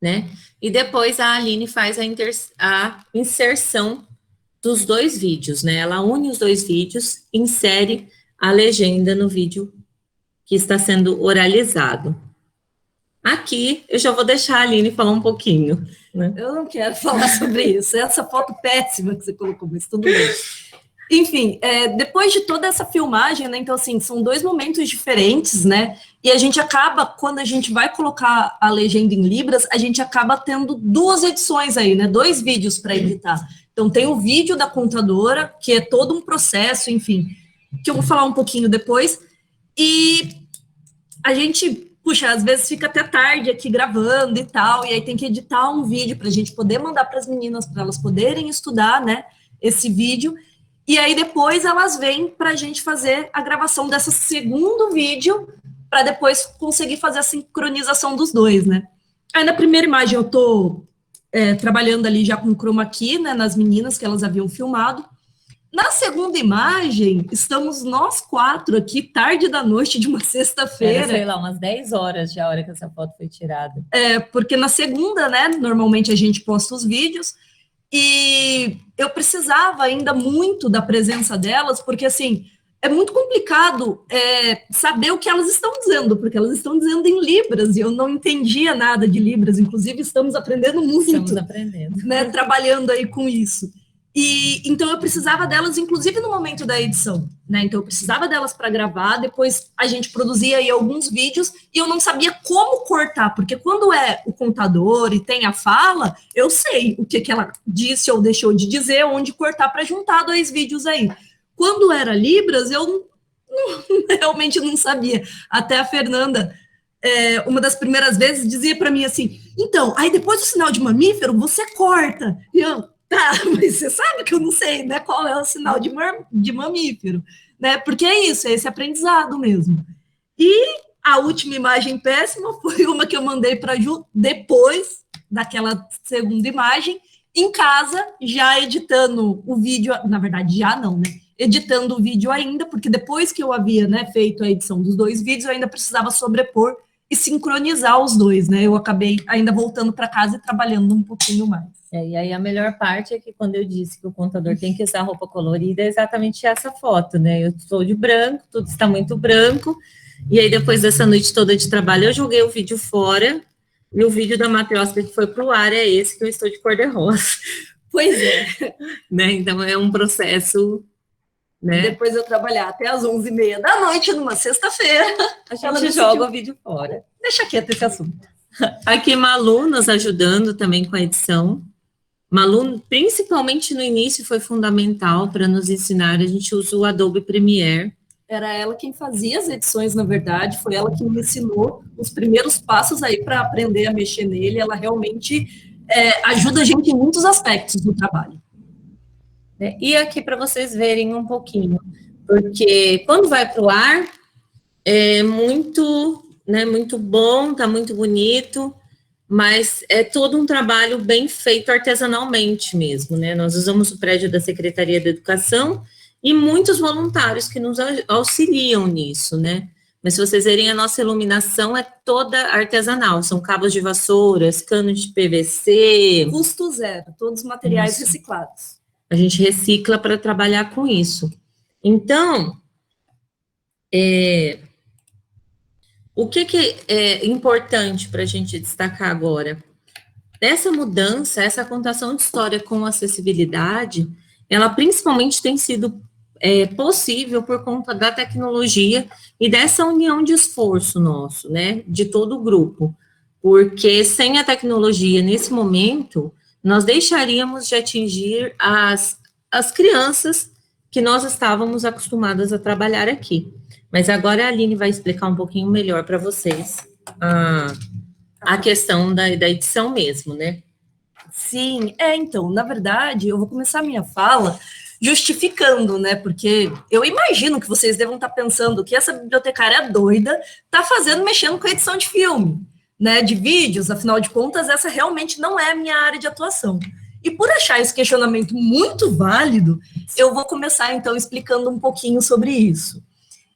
né? E depois a Aline faz a inserção dos dois vídeos, né? Ela une os dois vídeos, insere a legenda no vídeo que está sendo oralizado. Aqui, eu já vou deixar a Aline falar um pouquinho, né? Eu não quero falar sobre isso. Essa foto péssima que você colocou, mas tudo bem. Enfim, depois de toda essa filmagem, né, então, assim, são dois momentos diferentes, né, e a gente acaba, quando a gente vai colocar a legenda em libras, a gente acaba tendo duas edições aí, né, 2 vídeos para editar. Então, tem o vídeo da contadora, que é todo um processo, enfim, que eu vou falar um pouquinho depois, e a gente puxa, às vezes fica até tarde aqui gravando e tal, e aí tem que editar um vídeo para a gente poder mandar para as meninas, para elas poderem estudar, né, esse vídeo, e aí depois elas vêm para a gente fazer a gravação desse segundo vídeo, para depois conseguir fazer a sincronização dos dois, né. Aí na primeira imagem eu estou trabalhando ali já com chroma key, né, nas meninas que elas haviam filmado. Na segunda imagem, estamos nós 4 aqui, tarde da noite de uma sexta-feira. Sei lá, umas 10 horas já a hora que essa foto foi tirada. Porque na segunda, né, normalmente a gente posta os vídeos, e eu precisava ainda muito da presença delas, porque, assim, é muito complicado saber o que elas estão dizendo, porque elas estão dizendo em Libras, e eu não entendia nada de Libras, inclusive estamos aprendendo muito. Estamos aprendendo. Né, trabalhando aí com isso. E então eu precisava delas, inclusive no momento da edição, né? Então eu precisava delas para gravar, depois a gente produzia aí alguns vídeos e eu não sabia como cortar, porque quando é o contador e tem a fala, eu sei o que ela disse ou deixou de dizer, onde cortar para juntar 2 vídeos aí. Quando era Libras, eu realmente não sabia. Até a Fernanda, uma das primeiras vezes, dizia para mim assim, então, aí depois do sinal de mamífero, você corta. E eu, tá, mas você sabe que eu não sei, né, qual é o sinal de mamífero, né, porque é isso, é esse aprendizado mesmo. E a última imagem péssima foi uma que eu mandei para a Ju depois daquela segunda imagem, em casa, já editando o vídeo, na verdade já não, né, editando o vídeo ainda, porque depois que eu havia, né, feito a edição dos 2 vídeos, eu ainda precisava sobrepor e sincronizar os 2, né, eu acabei ainda voltando para casa e trabalhando um pouquinho mais. E aí a melhor parte é que quando eu disse que o contador tem que usar roupa colorida, é exatamente essa foto, né? Eu estou de branco, tudo está muito branco, e aí depois dessa noite toda de trabalho eu joguei o vídeo fora, e o vídeo da Matrioska que foi para o ar é esse, que eu estou de cor-de-rosa. Pois é. Né? Então é um processo, né? Depois eu trabalhar até às 11h30 da noite, numa sexta-feira, a gente joga o vídeo fora. Deixa quieto esse assunto. Aqui Malu nos ajudando também com a edição. Malu, principalmente no início, foi fundamental para nos ensinar. A gente usa o Adobe Premiere. Era ela quem fazia as edições, na verdade, foi ela que me ensinou os primeiros passos aí para aprender a mexer nele. Ela realmente ajuda a gente em muitos aspectos do trabalho. E aqui para vocês verem um pouquinho, porque quando vai para o ar, é muito, né, muito bom, tá muito bonito, mas é todo um trabalho bem feito artesanalmente mesmo, né? Nós usamos o prédio da Secretaria da Educação e muitos voluntários que nos auxiliam nisso, né? Mas se vocês verem, a nossa iluminação é toda artesanal, são cabos de vassouras, canos de PVC. Custo zero, todos os materiais reciclados. A gente recicla para trabalhar com isso. Então, o que é importante para a gente destacar agora? Essa mudança, essa contação de história com acessibilidade, ela principalmente tem sido possível por conta da tecnologia e dessa união de esforço nosso, né, de todo o grupo, porque sem a tecnologia, nesse momento, nós deixaríamos de atingir as crianças que nós estávamos acostumadas a trabalhar aqui. Mas agora a Aline vai explicar um pouquinho melhor para vocês a questão da edição mesmo, né? Sim, então, na verdade, eu vou começar a minha fala justificando, né, porque eu imagino que vocês devam estar pensando que essa bibliotecária doida está mexendo com a edição de filme, né, de vídeos, afinal de contas, essa realmente não é a minha área de atuação. E por achar esse questionamento muito válido, eu vou começar, então, explicando um pouquinho sobre isso.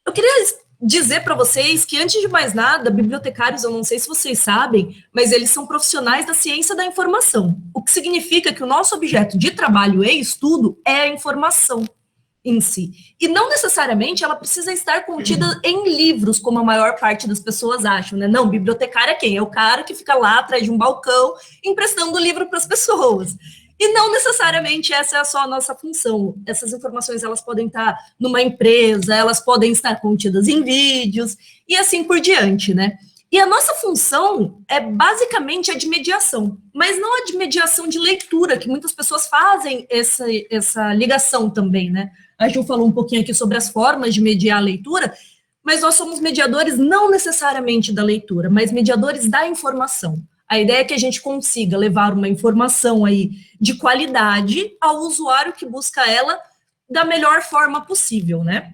Eu queria dizer para vocês que, antes de mais nada, bibliotecários, eu não sei se vocês sabem, mas eles são profissionais da ciência da informação, o que significa que o nosso objeto de trabalho e estudo é a informação em si. E não necessariamente ela precisa estar contida em livros, como a maior parte das pessoas acham, né? Não, bibliotecário é quem? É o cara que fica lá atrás de um balcão emprestando o livro para as pessoas. E não necessariamente essa é só a nossa função. Essas informações, elas podem estar numa empresa, elas podem estar contidas em vídeos, e assim por diante, né? E a nossa função é basicamente a de mediação, mas não a de mediação de leitura, que muitas pessoas fazem essa ligação também, né? A Ju falou um pouquinho aqui sobre as formas de mediar a leitura, mas nós somos mediadores não necessariamente da leitura, mas mediadores da informação. A ideia é que a gente consiga levar uma informação aí de qualidade ao usuário que busca ela da melhor forma possível, né?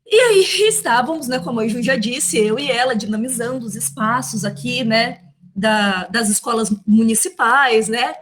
E aí estávamos, né, como a Ju já disse, eu e ela dinamizando os espaços aqui, né, das escolas municipais, né,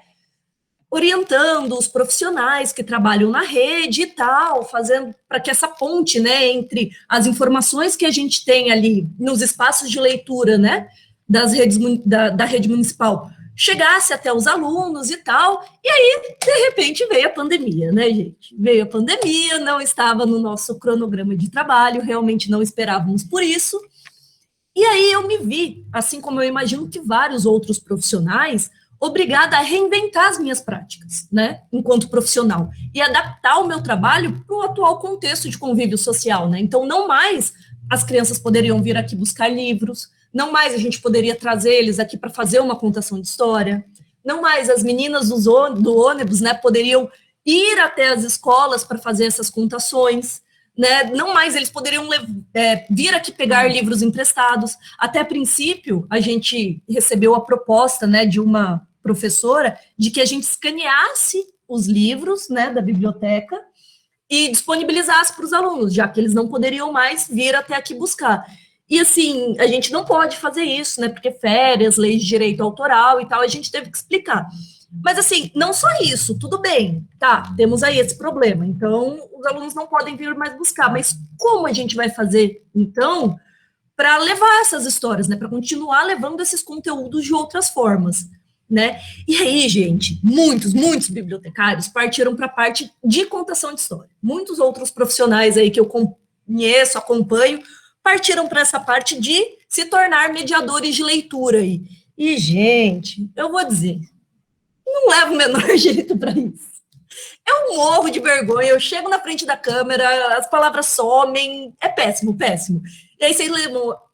orientando os profissionais que trabalham na rede e tal, fazendo para que essa ponte, né, entre as informações que a gente tem ali nos espaços de leitura, né, das redes da rede municipal chegasse até os alunos e tal, e aí, de repente, veio a pandemia, né, gente? Veio a pandemia, não estava no nosso cronograma de trabalho, realmente não esperávamos por isso, e aí eu me vi, assim como eu imagino que vários outros profissionais, obrigada a reinventar as minhas práticas, né, enquanto profissional, e adaptar o meu trabalho para o atual contexto de convívio social, né, então não mais as crianças poderiam vir aqui buscar livros, não mais a gente poderia trazer eles aqui para fazer uma contação de história, não mais as meninas do ônibus, né, poderiam ir até as escolas para fazer essas contações, né, não mais eles poderiam vir aqui pegar livros emprestados. Até a princípio, a gente recebeu a proposta, né, de uma professora de que a gente escaneasse os livros, né, da biblioteca e disponibilizasse para os alunos, já que eles não poderiam mais vir até aqui buscar. E, assim, a gente não pode fazer isso, né, porque férias, leis de direito autoral e tal, a gente teve que explicar. Mas, assim, não só isso, tudo bem, tá, temos aí esse problema, então os alunos não podem vir mais buscar, mas como a gente vai fazer, então, para levar essas histórias, né, para continuar levando esses conteúdos de outras formas, né? E aí, gente, muitos bibliotecários partiram para a parte de contação de história. Muitos outros profissionais aí que eu conheço, acompanho, partiram para essa parte de se tornar mediadores de leitura aí. E, gente, eu vou dizer, não levo o menor jeito para isso. Eu morro de vergonha, eu chego na frente da câmera, as palavras somem, é péssimo, péssimo. E aí vocês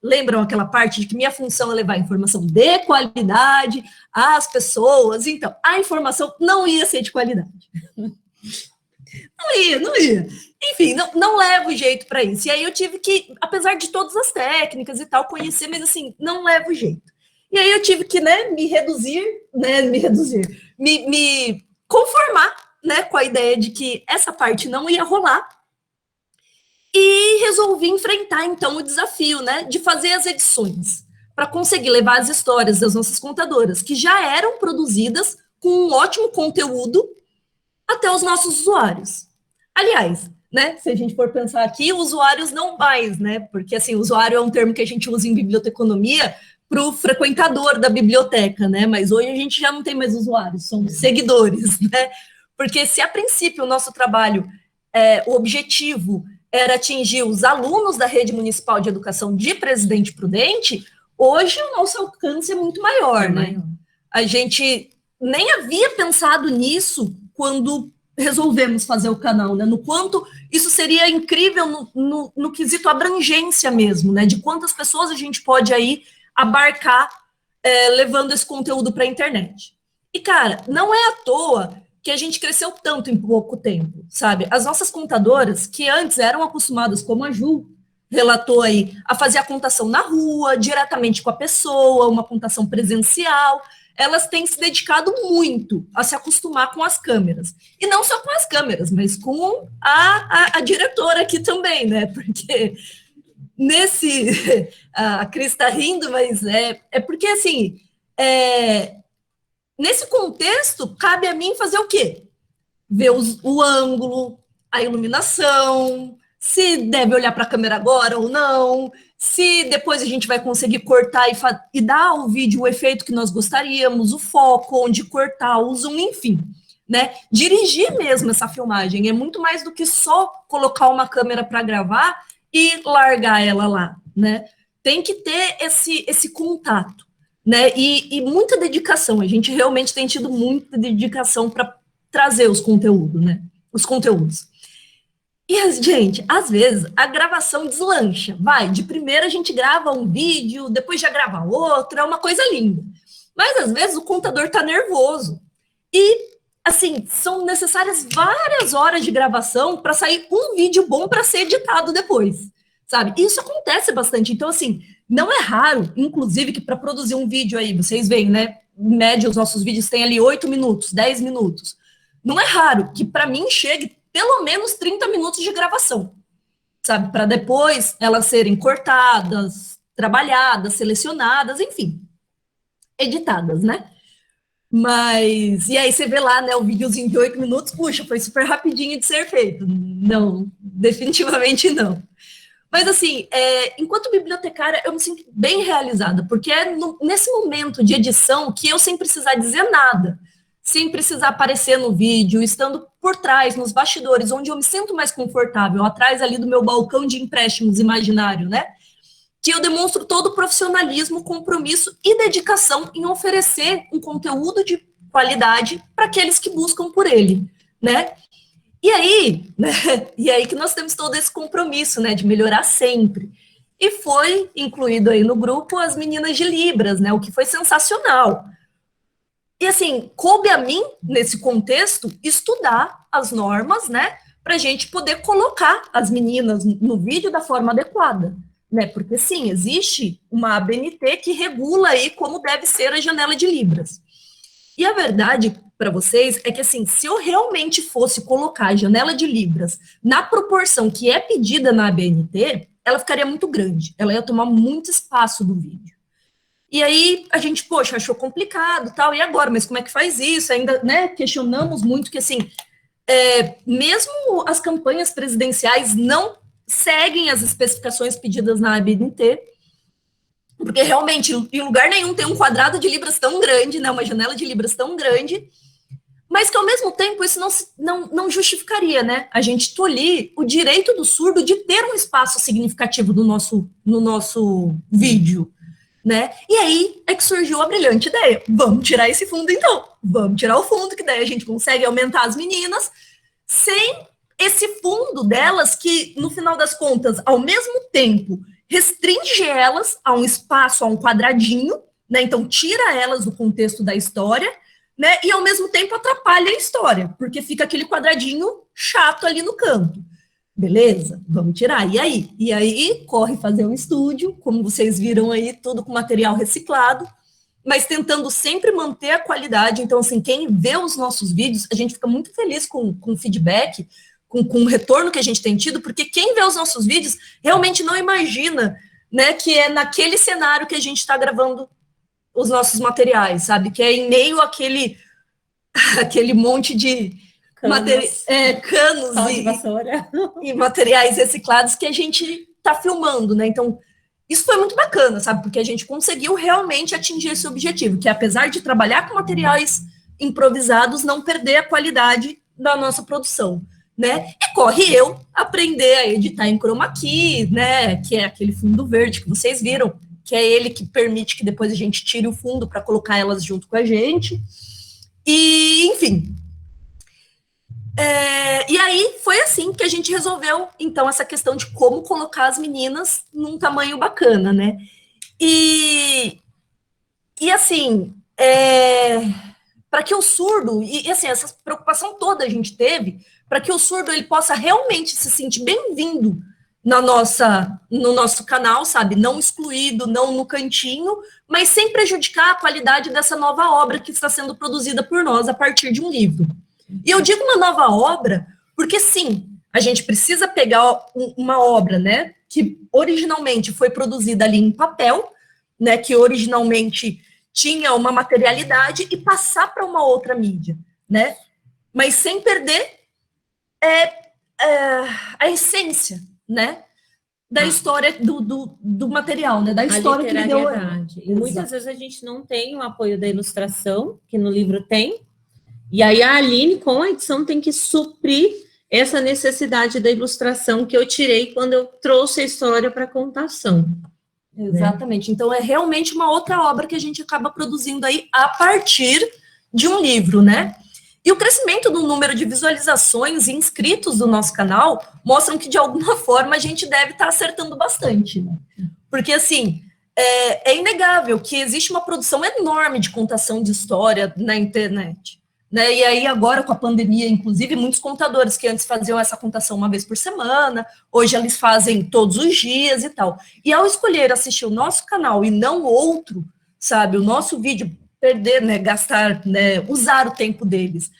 lembram aquela parte de que minha função é levar informação de qualidade às pessoas? Então, a informação não ia ser de qualidade. Não ia. Enfim, não levo jeito para isso. E aí eu tive que, apesar de todas as técnicas e tal, conhecer, mas assim, não levo jeito. E aí eu tive que, né, me conformar, né, com a ideia de que essa parte não ia rolar. E resolvi enfrentar, então, o desafio, né, de fazer as edições, para conseguir levar as histórias das nossas contadoras, que já eram produzidas com um ótimo conteúdo, até os nossos usuários. Aliás, né, se a gente for pensar aqui, usuários não mais, né, porque, assim, usuário é um termo que a gente usa em biblioteconomia para o frequentador da biblioteca, né, mas hoje a gente já não tem mais usuários, são seguidores, né, porque se a princípio o nosso trabalho, o objetivo era atingir os alunos da Rede Municipal de Educação de Presidente Prudente, hoje o nosso alcance é muito maior, né? A gente nem havia pensado nisso quando resolvemos fazer o canal, né? No quanto isso seria incrível no quesito abrangência mesmo, né? De quantas pessoas a gente pode aí abarcar levando esse conteúdo para a internet. E, cara, não é à toa que a gente cresceu tanto em pouco tempo, sabe? As nossas contadoras, que antes eram acostumadas, como a Ju relatou aí, a fazer a contação na rua, diretamente com a pessoa, uma contação presencial, elas têm se dedicado muito a se acostumar com as câmeras. E não só com as câmeras, mas com a diretora aqui também, né? Porque a Cris está rindo, mas é porque, assim, nesse contexto, cabe a mim fazer o quê? Ver o ângulo, a iluminação, se deve olhar para a câmera agora ou não, se depois a gente vai conseguir cortar e dar ao vídeo o efeito que nós gostaríamos, o foco, onde cortar, o zoom, enfim, né? Dirigir mesmo essa filmagem é muito mais do que só colocar uma câmera para gravar e largar ela lá, né? Tem que ter esse contato, né? E muita dedicação. A gente realmente tem tido muita dedicação para trazer os conteúdos, né? Os conteúdos. E, gente, às vezes a gravação deslancha. De primeira a gente grava um vídeo, depois já grava outro, é uma coisa linda. Mas às vezes o contador tá nervoso. E, assim, são necessárias várias horas de gravação para sair um vídeo bom para ser editado depois. sabe? E isso acontece bastante. Então, assim, não é raro, inclusive, que para produzir um vídeo aí, vocês veem, né? Em média, os nossos vídeos têm ali 8 minutos, 10 minutos. Não é raro que para mim chegue pelo menos 30 minutos de gravação, sabe? Para depois elas serem cortadas, trabalhadas, selecionadas, enfim, editadas, né? Mas, e aí você vê lá, né, o videozinho de 8 minutos, puxa, foi super rapidinho de ser feito. Não, definitivamente não. Mas, assim, enquanto bibliotecária, eu me sinto bem realizada, porque é nesse momento de edição que eu, sem precisar dizer nada, sem precisar aparecer no vídeo, estando por trás, nos bastidores, onde eu me sinto mais confortável, atrás ali do meu balcão de empréstimos imaginário, né? Que eu demonstro todo o profissionalismo, compromisso e dedicação em oferecer um conteúdo de qualidade para aqueles que buscam por ele, né? E aí, né? E aí que nós temos todo esse compromisso, né, de melhorar sempre. E foi incluído aí no grupo as meninas de Libras, né, o que foi sensacional. E assim, coube a mim, nesse contexto, estudar as normas, né, para a gente poder colocar as meninas no vídeo da forma adequada, né, porque sim, existe uma ABNT que regula aí como deve ser a janela de Libras. E a verdade para vocês é que, assim, se eu realmente fosse colocar a janela de Libras na proporção que é pedida na ABNT, ela ficaria muito grande, ela ia tomar muito espaço do vídeo. E aí a gente, poxa, achou complicado, tal, e agora? Mas como é que faz isso? Ainda, né, questionamos muito que, assim, mesmo as campanhas presidenciais não seguem as especificações pedidas na ABNT, porque realmente em lugar nenhum tem um quadrado de Libras tão grande, né, uma janela de Libras tão grande, mas que ao mesmo tempo isso não justificaria, né, a gente tolir o direito do surdo de ter um espaço significativo no nosso vídeo, né? E aí é que surgiu a brilhante ideia, vamos tirar esse fundo então, vamos tirar o fundo, que daí a gente consegue aumentar as meninas sem esse fundo delas que, no final das contas, ao mesmo tempo, restringe elas a um espaço, a um quadradinho, né? Então tira elas do contexto da história, né? E ao mesmo tempo atrapalha a história, porque fica aquele quadradinho chato ali no canto. Beleza? Vamos tirar. E aí? E aí corre fazer um estúdio, como vocês viram aí, tudo com material reciclado, mas tentando sempre manter a qualidade. Então, assim, quem vê os nossos vídeos, a gente fica muito feliz com o feedback, com o retorno que a gente tem tido, porque quem vê os nossos vídeos realmente não imagina, né, que é naquele cenário que a gente está gravando os nossos materiais, sabe? Que é em meio àquele monte de canos e materiais reciclados que a gente está filmando, né? Então, isso foi muito bacana, sabe? Porque a gente conseguiu realmente atingir esse objetivo, que apesar de trabalhar com materiais improvisados, não perder a qualidade da nossa produção, né? E corre eu aprender a editar em chroma key, né? Que é aquele fundo verde que vocês viram, que é ele que permite que depois a gente tire o fundo para colocar elas junto com a gente. E, enfim. E aí foi assim que a gente resolveu, então, essa questão de como colocar as meninas num tamanho bacana, né? E assim, para que o surdo, e assim, essa preocupação toda a gente teve, para que o surdo ele possa realmente se sentir bem-vindo no nosso canal, sabe? Não excluído, não no cantinho, mas sem prejudicar a qualidade dessa nova obra que está sendo produzida por nós a partir de um livro. E eu digo uma nova obra porque, sim, a gente precisa pegar uma obra, né, que originalmente foi produzida ali em papel, né, que originalmente tinha uma materialidade e passar para uma outra mídia, né, mas sem perder a essência, né, da história do material, né, da história que ele deu. E muitas vezes a gente não tem o apoio da ilustração, que no livro tem, e aí a Aline, com a edição, tem que suprir essa necessidade da ilustração que eu tirei quando eu trouxe a história para a contação. Exatamente. Né? Então, é realmente uma outra obra que a gente acaba produzindo aí a partir de um livro, né? E o crescimento do número de visualizações e inscritos do nosso canal mostram que, de alguma forma, a gente deve estar acertando bastante, né? Porque, assim, é inegável que existe uma produção enorme de contação de história na internet. né? E aí agora com a pandemia, inclusive, muitos contadores que antes faziam essa contação uma vez por semana, hoje eles fazem todos os dias e tal. E ao escolher assistir o nosso canal e não outro, sabe, o nosso vídeo, perder, né, gastar, né, usar o tempo deles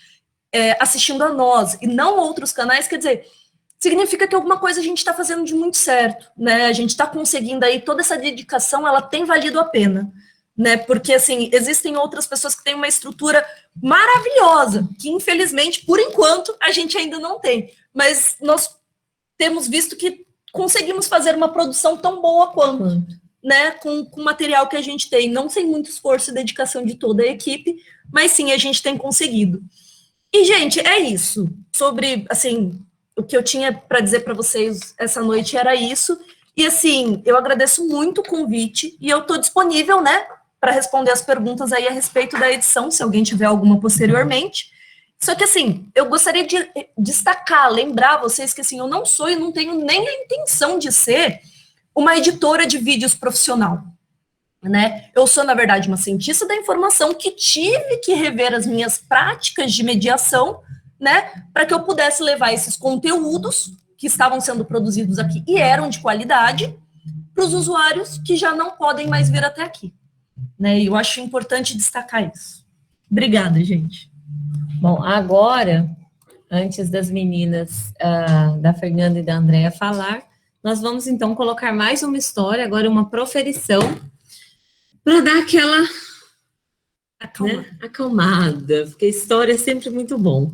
assistindo a nós e não outros canais, quer dizer, significa que alguma coisa a gente está fazendo de muito certo, né? A gente está conseguindo aí, toda essa dedicação, ela tem valido a pena, né? Porque, assim, existem outras pessoas que têm uma estrutura maravilhosa, que, infelizmente, por enquanto, a gente ainda não tem. Mas nós temos visto que conseguimos fazer uma produção tão boa quanto, né? Com o material que a gente tem, não sem muito esforço e dedicação de toda a equipe, mas sim, a gente tem conseguido. E, gente, é isso. Sobre, assim, o que eu tinha para dizer para vocês essa noite era isso. E, assim, eu agradeço muito o convite e eu estou disponível, né, para responder as perguntas aí a respeito da edição, se alguém tiver alguma posteriormente. Só que, assim, eu gostaria de destacar, lembrar vocês que, assim, eu não sou e não tenho nem a intenção de ser uma editora de vídeos profissional, né? Eu sou, na verdade, uma cientista da informação que tive que rever as minhas práticas de mediação, né, para que eu pudesse levar esses conteúdos que estavam sendo produzidos aqui e eram de qualidade para os usuários que já não podem mais vir até aqui, né? E eu acho importante destacar isso. Obrigada, gente. Bom, agora, antes das meninas, da Fernanda e da Andréa falar, nós vamos, então, colocar mais uma história, agora uma proferição, para dar aquela acalmada, porque história é sempre muito bom.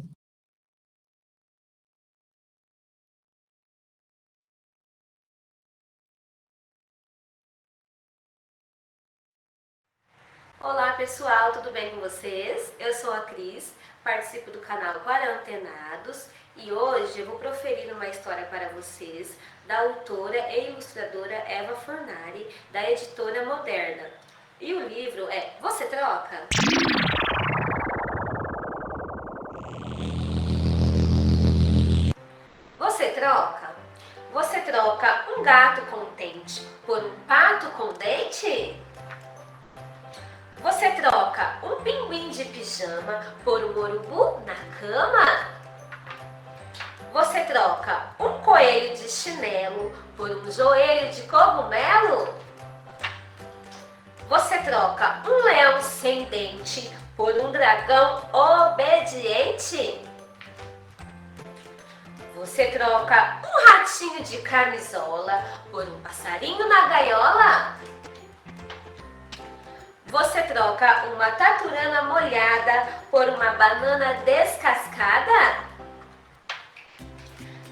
Olá pessoal, tudo bem com vocês? Eu sou a Cris, participo do canal Quarantenados e hoje eu vou proferir uma história para vocês da autora e ilustradora Eva Fornari, da editora Moderna. E o livro é Você Troca? Você troca? Você troca um gato contente por um pato com dente? Você troca um pinguim de pijama por um urubu na cama? Você troca um coelho de chinelo por um joelho de cogumelo? Você troca um leão sem dente por um dragão obediente? Você troca um ratinho de camisola por um passarinho na gaiola? Você troca uma taturana molhada por uma banana descascada?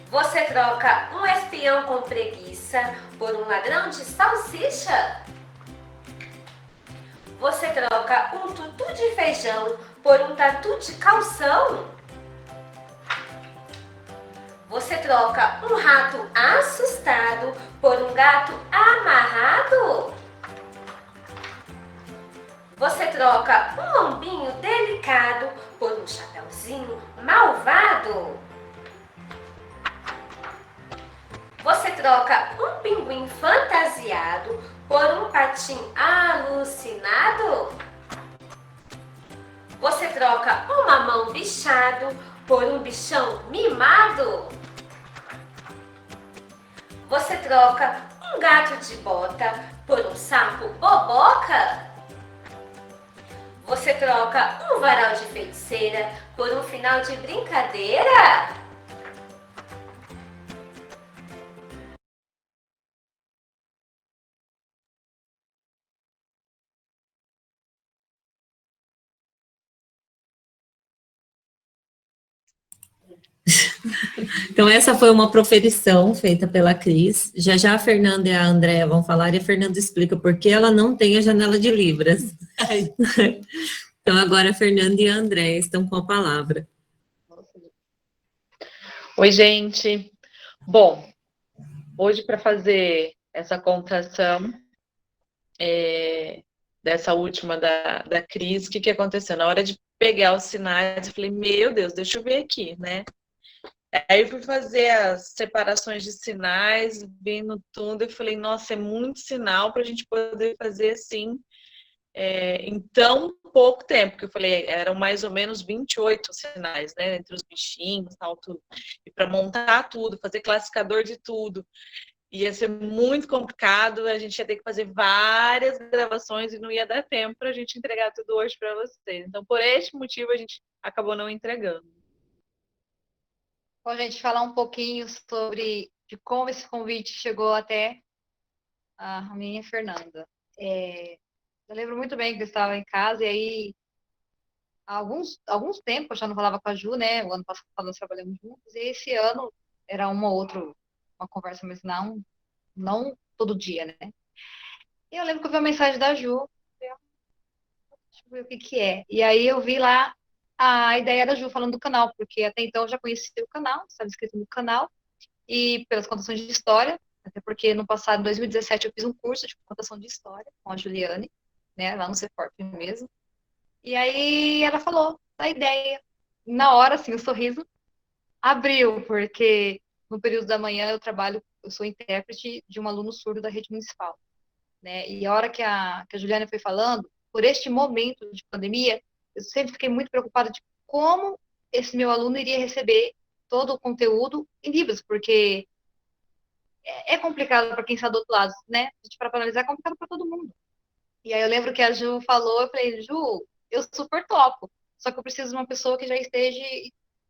Você troca um espião com preguiça por um ladrão de salsicha? Você troca um tutu de feijão por um tatu de calção? Você troca um rato assustado por um gato amarrado? Você troca um lombinho delicado por um chapeuzinho malvado? Você troca um pinguim fantasiado por um patinho alucinado? Você troca um mamão bichado por um bichão mimado? Você troca um gato de bota por um sapo boboca? Você troca um varal de feiticeira por um final de brincadeira? Então, essa foi uma proferição feita pela Cris. Já já a Fernanda e a Andréa vão falar, e a Fernanda explica por que ela não tem a janela de Libras. Então, agora a Fernanda e a Andréa estão com a palavra. Oi, gente. Bom, hoje para fazer essa contação dessa última da Cris, o que aconteceu? Na hora de pegar os sinais, eu falei, meu Deus, deixa eu ver aqui, né? Aí eu fui fazer as separações de sinais, vi no tudo e falei, nossa, é muito sinal para a gente poder fazer assim em tão pouco tempo, que eu falei, eram mais ou menos 28 sinais, né, entre os bichinhos, tal, tudo. E para montar tudo, fazer classificador de tudo, ia ser muito complicado, a gente ia ter que fazer várias gravações e não ia dar tempo para a gente entregar tudo hoje para vocês. Então, por este motivo, a gente acabou não entregando. Bom, gente, falar um pouquinho sobre de como esse convite chegou até a minha Fernanda. Eu lembro muito bem que eu estava em casa e aí há alguns tempos eu já não falava com a Ju, né? O ano passado nós trabalhamos juntos e esse ano era uma conversa, mas não todo dia, né? E eu lembro que eu vi a mensagem da Ju, deixa eu ver o que que é. E aí eu vi lá a ideia da Ju falando do canal, porque até então eu já conhecia o canal, estava inscrito no canal, e pelas contações de história, até porque no passado, em 2017, eu fiz um curso de contação de história com a Juliane, né, lá no CEFORP mesmo. E aí ela falou da ideia. Na hora, assim, o sorriso abriu, porque no período da manhã eu sou intérprete de um aluno surdo da rede municipal, né? E a hora que a Juliana foi falando, por este momento de pandemia, eu sempre fiquei muito preocupada de como esse meu aluno iria receber todo o conteúdo em Libras, porque é complicado para quem está do outro lado, né? A gente para analisar é complicado para todo mundo. E aí eu lembro que a Ju falou, eu falei, Ju, eu super topo, só que eu preciso de uma pessoa que já esteja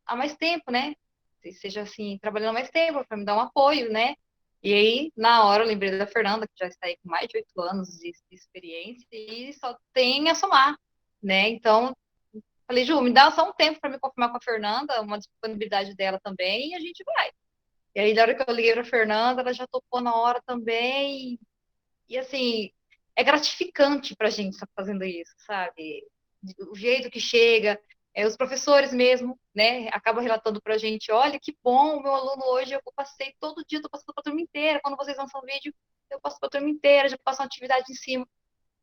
há mais tempo, né? Que seja assim, trabalhando há mais tempo, para me dar um apoio, né? E aí, na hora, eu lembrei da Fernanda, que já está aí com mais de 8 anos de experiência, e só tem a somar, né? Então, falei, Ju, me dá só um tempo para me confirmar com a Fernanda, uma disponibilidade dela também, e a gente vai. E aí, na hora que eu liguei para a Fernanda, ela já topou na hora também, e assim, é gratificante para a gente estar fazendo isso, sabe? O jeito que chega, os professores mesmo, né, acabam relatando para a gente, olha que bom, meu aluno hoje eu passei todo dia, estou passando para a turma inteira, quando vocês lançam um vídeo, eu passo para a turma inteira, já passo uma atividade em cima.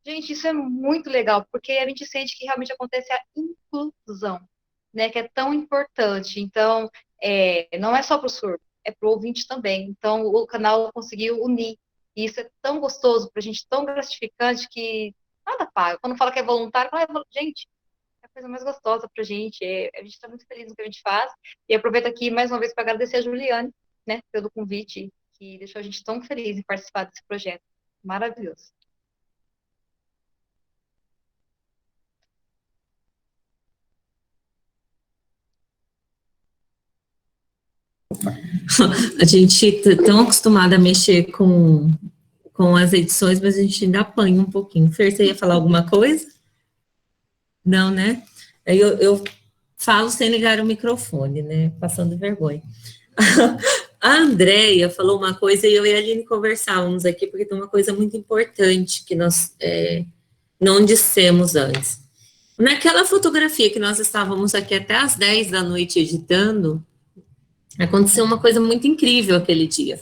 Gente, isso é muito legal, porque a gente sente que realmente acontece a inclusão, né, que é tão importante. Então, não é só para o surdo, é para o ouvinte também. Então, o canal conseguiu unir. E isso é tão gostoso para a gente, tão gratificante, que nada paga. Quando fala que é voluntário, gente, é a coisa mais gostosa para a gente. A gente está muito feliz no que a gente faz. E aproveito aqui mais uma vez para agradecer a Juliane, né, pelo convite, que deixou a gente tão feliz em participar desse projeto. Maravilhoso. A gente tá tão acostumada a mexer com as edições, mas a gente ainda apanha um pouquinho. Fer, você ia falar alguma coisa? Não, né? Eu falo sem ligar o microfone, né? Passando vergonha. A Andrea falou uma coisa e eu e a Aline conversávamos aqui, porque tem uma coisa muito importante que nós não dissemos antes. Naquela fotografia que nós estávamos aqui até às 10 da noite editando, aconteceu uma coisa muito incrível aquele dia.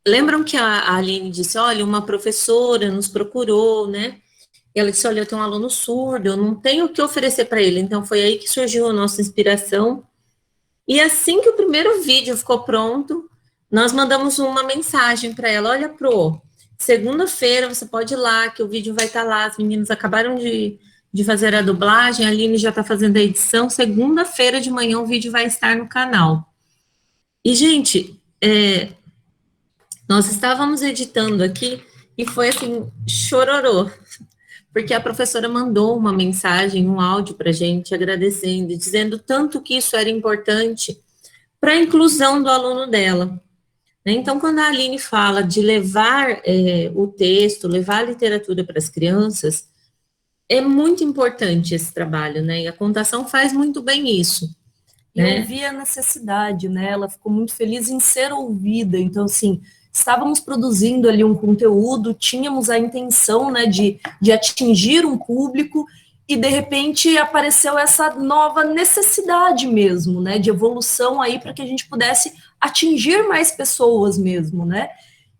Lembram que a Aline disse, olha, uma professora nos procurou, né? E ela disse, olha, eu tenho um aluno surdo, eu não tenho o que oferecer para ele. Então, foi aí que surgiu a nossa inspiração. E assim que o primeiro vídeo ficou pronto, nós mandamos uma mensagem para ela, olha, Pro, segunda-feira você pode ir lá, que o vídeo vai estar lá, as meninas acabaram de fazer a dublagem, a Aline já está fazendo a edição, segunda-feira de manhã o vídeo vai estar no canal. E, gente, nós estávamos editando aqui e foi assim, chororô, porque a professora mandou uma mensagem, um áudio para a gente, agradecendo, dizendo tanto que isso era importante para a inclusão do aluno dela. Então, quando a Aline fala de levar o texto, levar a literatura para as crianças, é muito importante esse trabalho, né? E a Contação faz muito bem isso. E ouvir a necessidade, né? Ela ficou muito feliz em ser ouvida. Então, assim, estávamos produzindo ali um conteúdo, tínhamos a intenção, né, de atingir um público, e de repente apareceu essa nova necessidade mesmo, né, de evolução aí para que a gente pudesse atingir mais pessoas mesmo, né?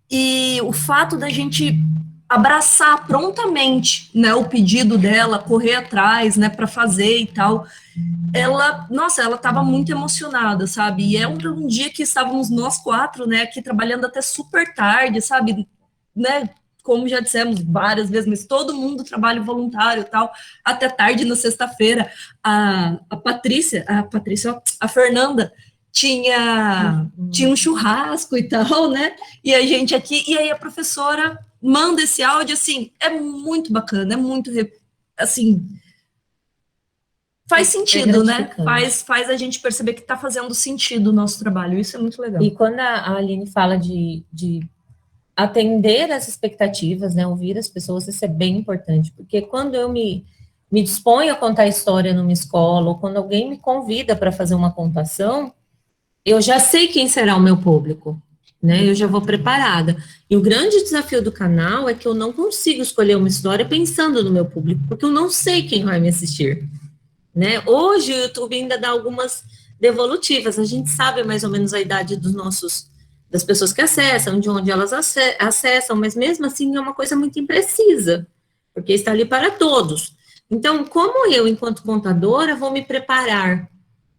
E o fato da gente abraçar prontamente, né, o pedido dela, correr atrás, né, para fazer e tal, ela estava muito emocionada, sabe? E é um dia que estávamos nós quatro, né, aqui trabalhando até super tarde, sabe? Né, como já dissemos várias vezes, mas todo mundo trabalha voluntário e tal, até tarde na sexta-feira. A Fernanda tinha um churrasco e tal, né? E a gente aqui, e aí a professora manda esse áudio, assim, é muito bacana, é muito, assim, faz sentido, né? Faz a gente perceber que está fazendo sentido o nosso trabalho, isso é muito legal. E quando a Aline fala de atender as expectativas, né, ouvir as pessoas, isso é bem importante, porque quando eu me disponho a contar história numa escola, ou quando alguém me convida para fazer uma contação, eu já sei quem será o meu público, né, eu já vou preparada. E o grande desafio do canal é que eu não consigo escolher uma história pensando no meu público, porque eu não sei quem vai me assistir, né. Hoje o YouTube ainda dá algumas devolutivas, a gente sabe mais ou menos a idade das pessoas que acessam, de onde elas acessam, mas mesmo assim é uma coisa muito imprecisa, porque está ali para todos. Então, como eu, enquanto contadora, vou me preparar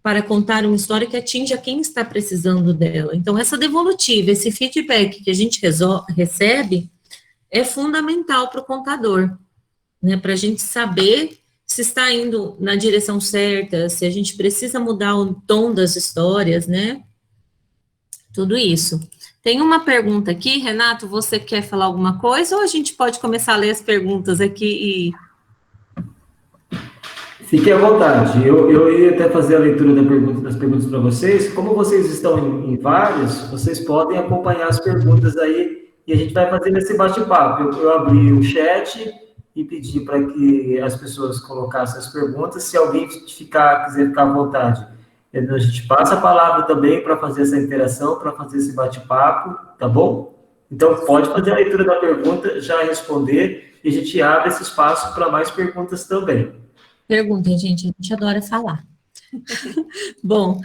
para contar uma história que atinja quem está precisando dela? Então, essa devolutiva, esse feedback que a gente recebe, é fundamental para o contador, né, para a gente saber se está indo na direção certa, se a gente precisa mudar o tom das histórias, né, tudo isso. Tem uma pergunta aqui, Renato, você quer falar alguma coisa ou a gente pode começar a ler as perguntas aqui Fique à vontade. Eu ia até fazer a leitura das perguntas para vocês. Como vocês estão em vários, vocês podem acompanhar as perguntas aí e a gente vai fazer esse bate-papo. Eu abri o chat e pedi para que as pessoas colocassem as perguntas. Se alguém quiser ficar à vontade, a gente passa a palavra também para fazer essa interação, para fazer esse bate-papo, tá bom? Então, pode fazer a leitura da pergunta, já responder, e a gente abre esse espaço para mais perguntas também. Perguntem, gente, a gente adora falar. Bom,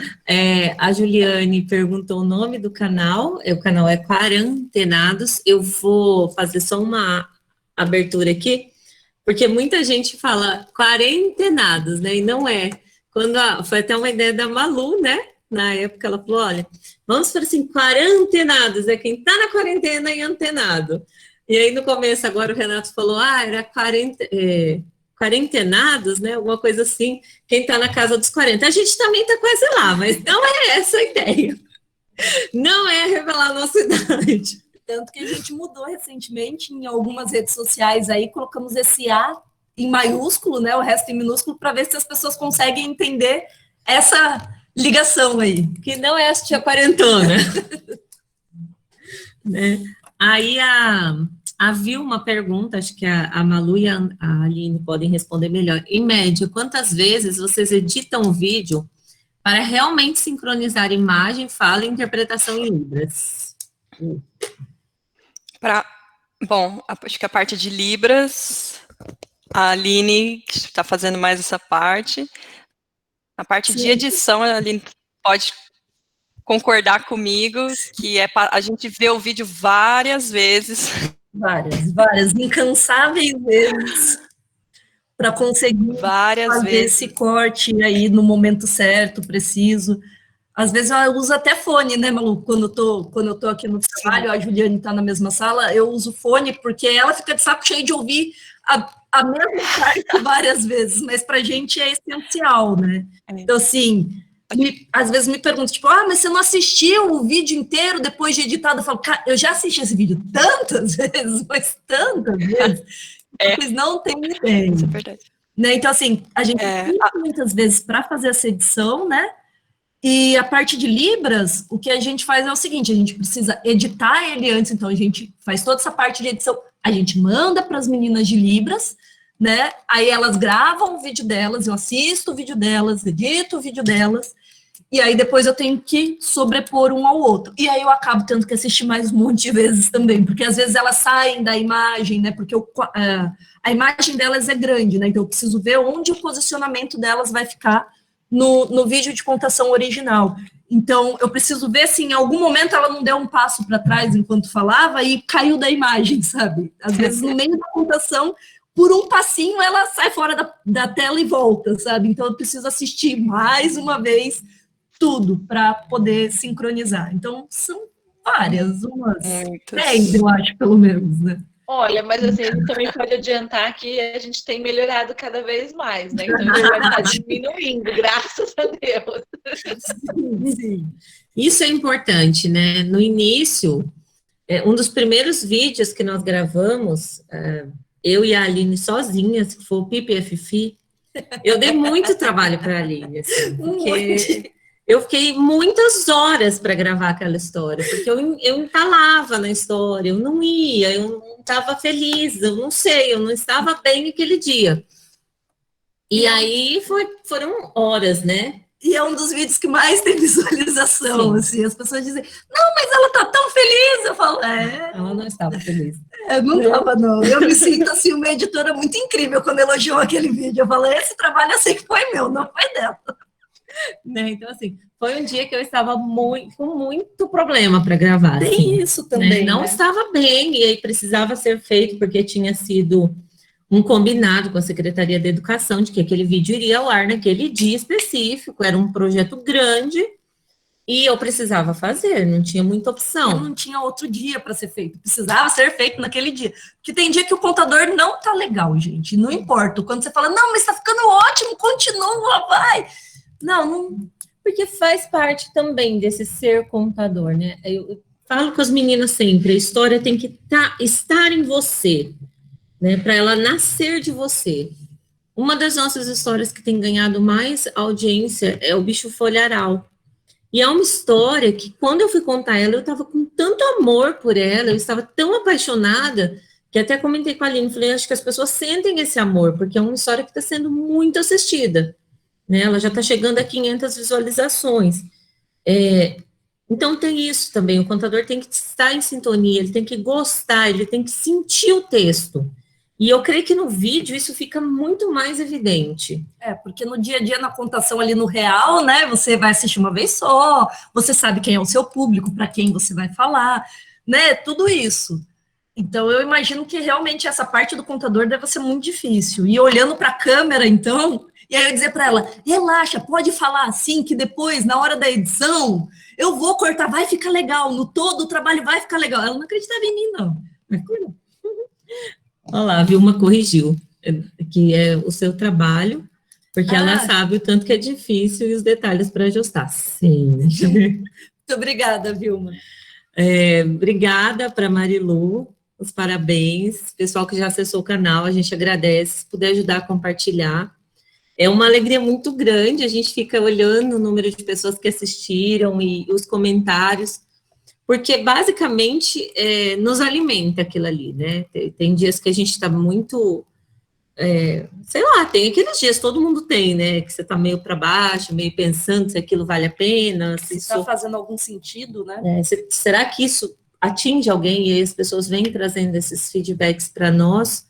a Juliane perguntou o nome do canal, o canal é Quarantenados. Eu vou fazer só uma abertura aqui, porque muita gente fala quarentenados, né, e não é. Foi até uma ideia da Malu, né? Na época ela falou, olha, vamos falar assim, quarantenados, é quem está na quarentena e antenado. E aí no começo, agora o Renato falou, era quarentenados, né? Alguma coisa assim, quem está na casa dos 40. A gente também está quase lá, mas não é essa a ideia. Não é revelar a nossa idade. Tanto que a gente mudou recentemente em algumas redes sociais aí, colocamos esse A em maiúsculo, né, o resto em minúsculo, para ver se as pessoas conseguem entender essa ligação aí. Que não é a tia quarentona. Né? Aí havia uma pergunta, acho que a Malu e a Aline podem responder melhor. Em média, quantas vezes vocês editam o vídeo para realmente sincronizar imagem, fala e interpretação em Libras? Bom, acho que a parte de Libras, a Aline está fazendo mais essa parte. A parte de edição, a Aline pode concordar comigo, que a gente vê o vídeo várias vezes. Várias, incansáveis vezes, para conseguir fazer esse corte aí no momento certo, preciso. Às vezes eu uso até fone, né, Malu? Quando eu tô aqui no trabalho, a Juliane está na mesma sala, eu uso fone, porque ela fica de saco cheio de ouvir a mesma parte várias vezes, mas para a gente é essencial, né? Então, assim, às vezes me perguntam, tipo, mas você não assistiu o vídeo inteiro depois de editado? Eu falo, cara, eu já assisti esse vídeo tantas vezes, mas tantas vezes, vocês não têm ideia. Isso é verdade. Né? Então, assim, a gente tem muitas vezes para fazer essa edição, né? E a parte de Libras, o que a gente faz é o seguinte, a gente precisa editar ele antes, então a gente faz toda essa parte de edição, a gente manda para as meninas de Libras, né? Aí elas gravam o vídeo delas, eu assisto o vídeo delas, edito o vídeo delas, e aí depois eu tenho que sobrepor um ao outro. E aí eu acabo tendo que assistir mais um monte de vezes também, porque às vezes elas saem da imagem, né? Porque a imagem delas é grande, né? Então eu preciso ver onde o posicionamento delas vai ficar no vídeo de contação original. Então, eu preciso ver se em algum momento ela não deu um passo para trás enquanto falava e caiu da imagem, sabe? Às vezes, no meio da contação, por um passinho, ela sai fora da tela e volta, sabe? Então, eu preciso assistir mais uma vez tudo para poder sincronizar. Então, são várias, umas 10, eu acho, pelo menos, né? Olha, mas assim, a gente também pode adiantar que a gente tem melhorado cada vez mais, né? Então, a gente vai estar diminuindo, graças a Deus. Sim. Isso é importante, né? No início, um dos primeiros vídeos que nós gravamos, eu e a Aline sozinhas, que foi o Pipi e a Fifi, eu dei muito trabalho para a Aline, assim, porque eu fiquei muitas horas para gravar aquela história, porque eu entalava na história, eu não ia, eu não estava feliz, eu não sei, eu não estava bem aquele dia. E aí foram horas, né? E é um dos vídeos que mais tem visualização, Sim. assim, as pessoas dizem, não, mas ela tá tão feliz, eu falo, Ela não estava feliz. não tava não, eu me sinto assim, uma editora muito incrível quando elogiou aquele vídeo, eu falo, esse trabalho eu sei que foi meu, não foi dela. Né? Então, assim, foi um dia que eu estava com muito problema para gravar. Tem assim, isso também, Não estava bem, e aí precisava ser feito, porque tinha sido um combinado com a Secretaria de Educação de que aquele vídeo iria ao ar naquele dia específico, era um projeto grande, e eu precisava fazer, não tinha muita opção. Não tinha outro dia para ser feito, precisava ser feito naquele dia. Porque tem dia que o contador não tá legal, gente, não importa. Quando você fala, não, mas tá ficando ótimo, continua, vai. Não, porque faz parte também desse ser contador, né? Eu falo com as meninas sempre, a história tem que estar em você, né? Para ela nascer de você. Uma das nossas histórias que tem ganhado mais audiência é o Bicho Folharal. E é uma história que, quando eu fui contar ela, eu estava com tanto amor por ela, eu estava tão apaixonada, que até comentei com a Aline, falei, acho que as pessoas sentem esse amor, porque é uma história que está sendo muito assistida, né? Ela já está chegando a 500 visualizações. Então tem isso também, o contador tem que estar em sintonia, ele tem que gostar, ele tem que sentir o texto. E eu creio que no vídeo isso fica muito mais evidente. Porque no dia a dia, na contação ali no real, né, você vai assistir uma vez só, você sabe quem é o seu público, para quem você vai falar, né, tudo isso. Então, eu imagino que realmente essa parte do contador deve ser muito difícil. E olhando para a câmera, então, e aí eu dizer para ela, relaxa, pode falar assim, que depois, na hora da edição, eu vou cortar, vai ficar legal, no todo o trabalho vai ficar legal. Ela não acreditava em mim, não. Olha lá, a Vilma corrigiu, que é o seu trabalho, porque ela sabe o tanto que é difícil e os detalhes para ajustar. Sim. Muito obrigada, Vilma. Obrigada para Marilu, os parabéns. Pessoal que já acessou o canal, a gente agradece. Se puder ajudar a compartilhar. É uma alegria muito grande, a gente fica olhando o número de pessoas que assistiram e os comentários, porque basicamente nos alimenta aquilo ali, né? Tem dias que a gente está muito, sei lá, tem aqueles dias, todo mundo tem, né? Que você está meio para baixo, meio pensando se aquilo vale a pena. Se está fazendo algum sentido, né? Será que isso atinge alguém? E aí as pessoas vêm trazendo esses feedbacks para nós,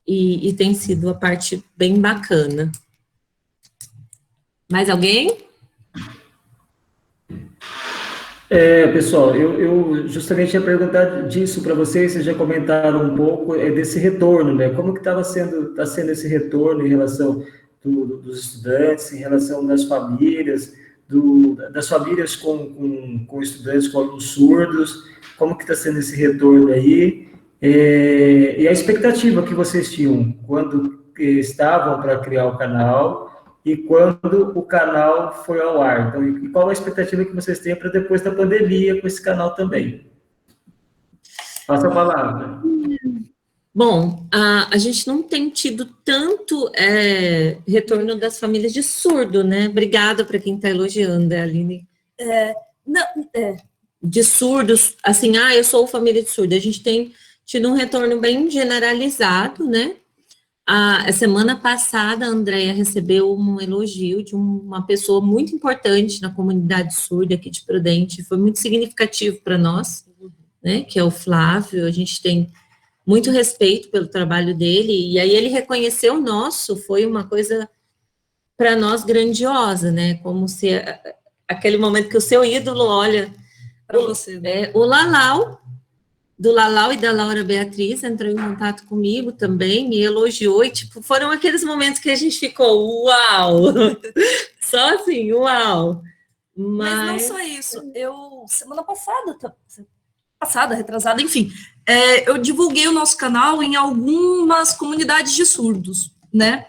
e tem sido a parte bem bacana. Mais alguém? Pessoal, eu justamente ia perguntar disso para vocês já comentaram um pouco desse retorno, né? Como que tá sendo esse retorno em relação dos estudantes, em relação das famílias, das famílias com estudantes, com alunos surdos, como que está sendo esse retorno aí? E a expectativa que vocês tinham quando estavam para criar o canal, e quando o canal foi ao ar. Então, e qual a expectativa que vocês têm para depois da pandemia com esse canal também? Passa a palavra. Bom, a gente não tem tido tanto retorno das famílias de surdo, né? Obrigada para quem está elogiando, Aline. De surdos, assim, eu sou família de surdo. A gente tem tido um retorno bem generalizado, né? A semana passada, a Andrea recebeu um elogio de uma pessoa muito importante na comunidade surda aqui de Prudente, foi muito significativo para nós, né, que é o Flávio. A gente tem muito respeito pelo trabalho dele, e aí ele reconheceu o nosso, foi uma coisa para nós grandiosa, né, como se aquele momento que o seu ídolo olha para você, né? O Lalau, do Lalau e da Laura Beatriz, entrou em contato comigo também, me elogiou, e tipo, foram aqueles momentos que a gente ficou, uau! Só assim, uau! Mas não só isso, semana passada, passada, retrasada, enfim, eu divulguei o nosso canal em algumas comunidades de surdos, né?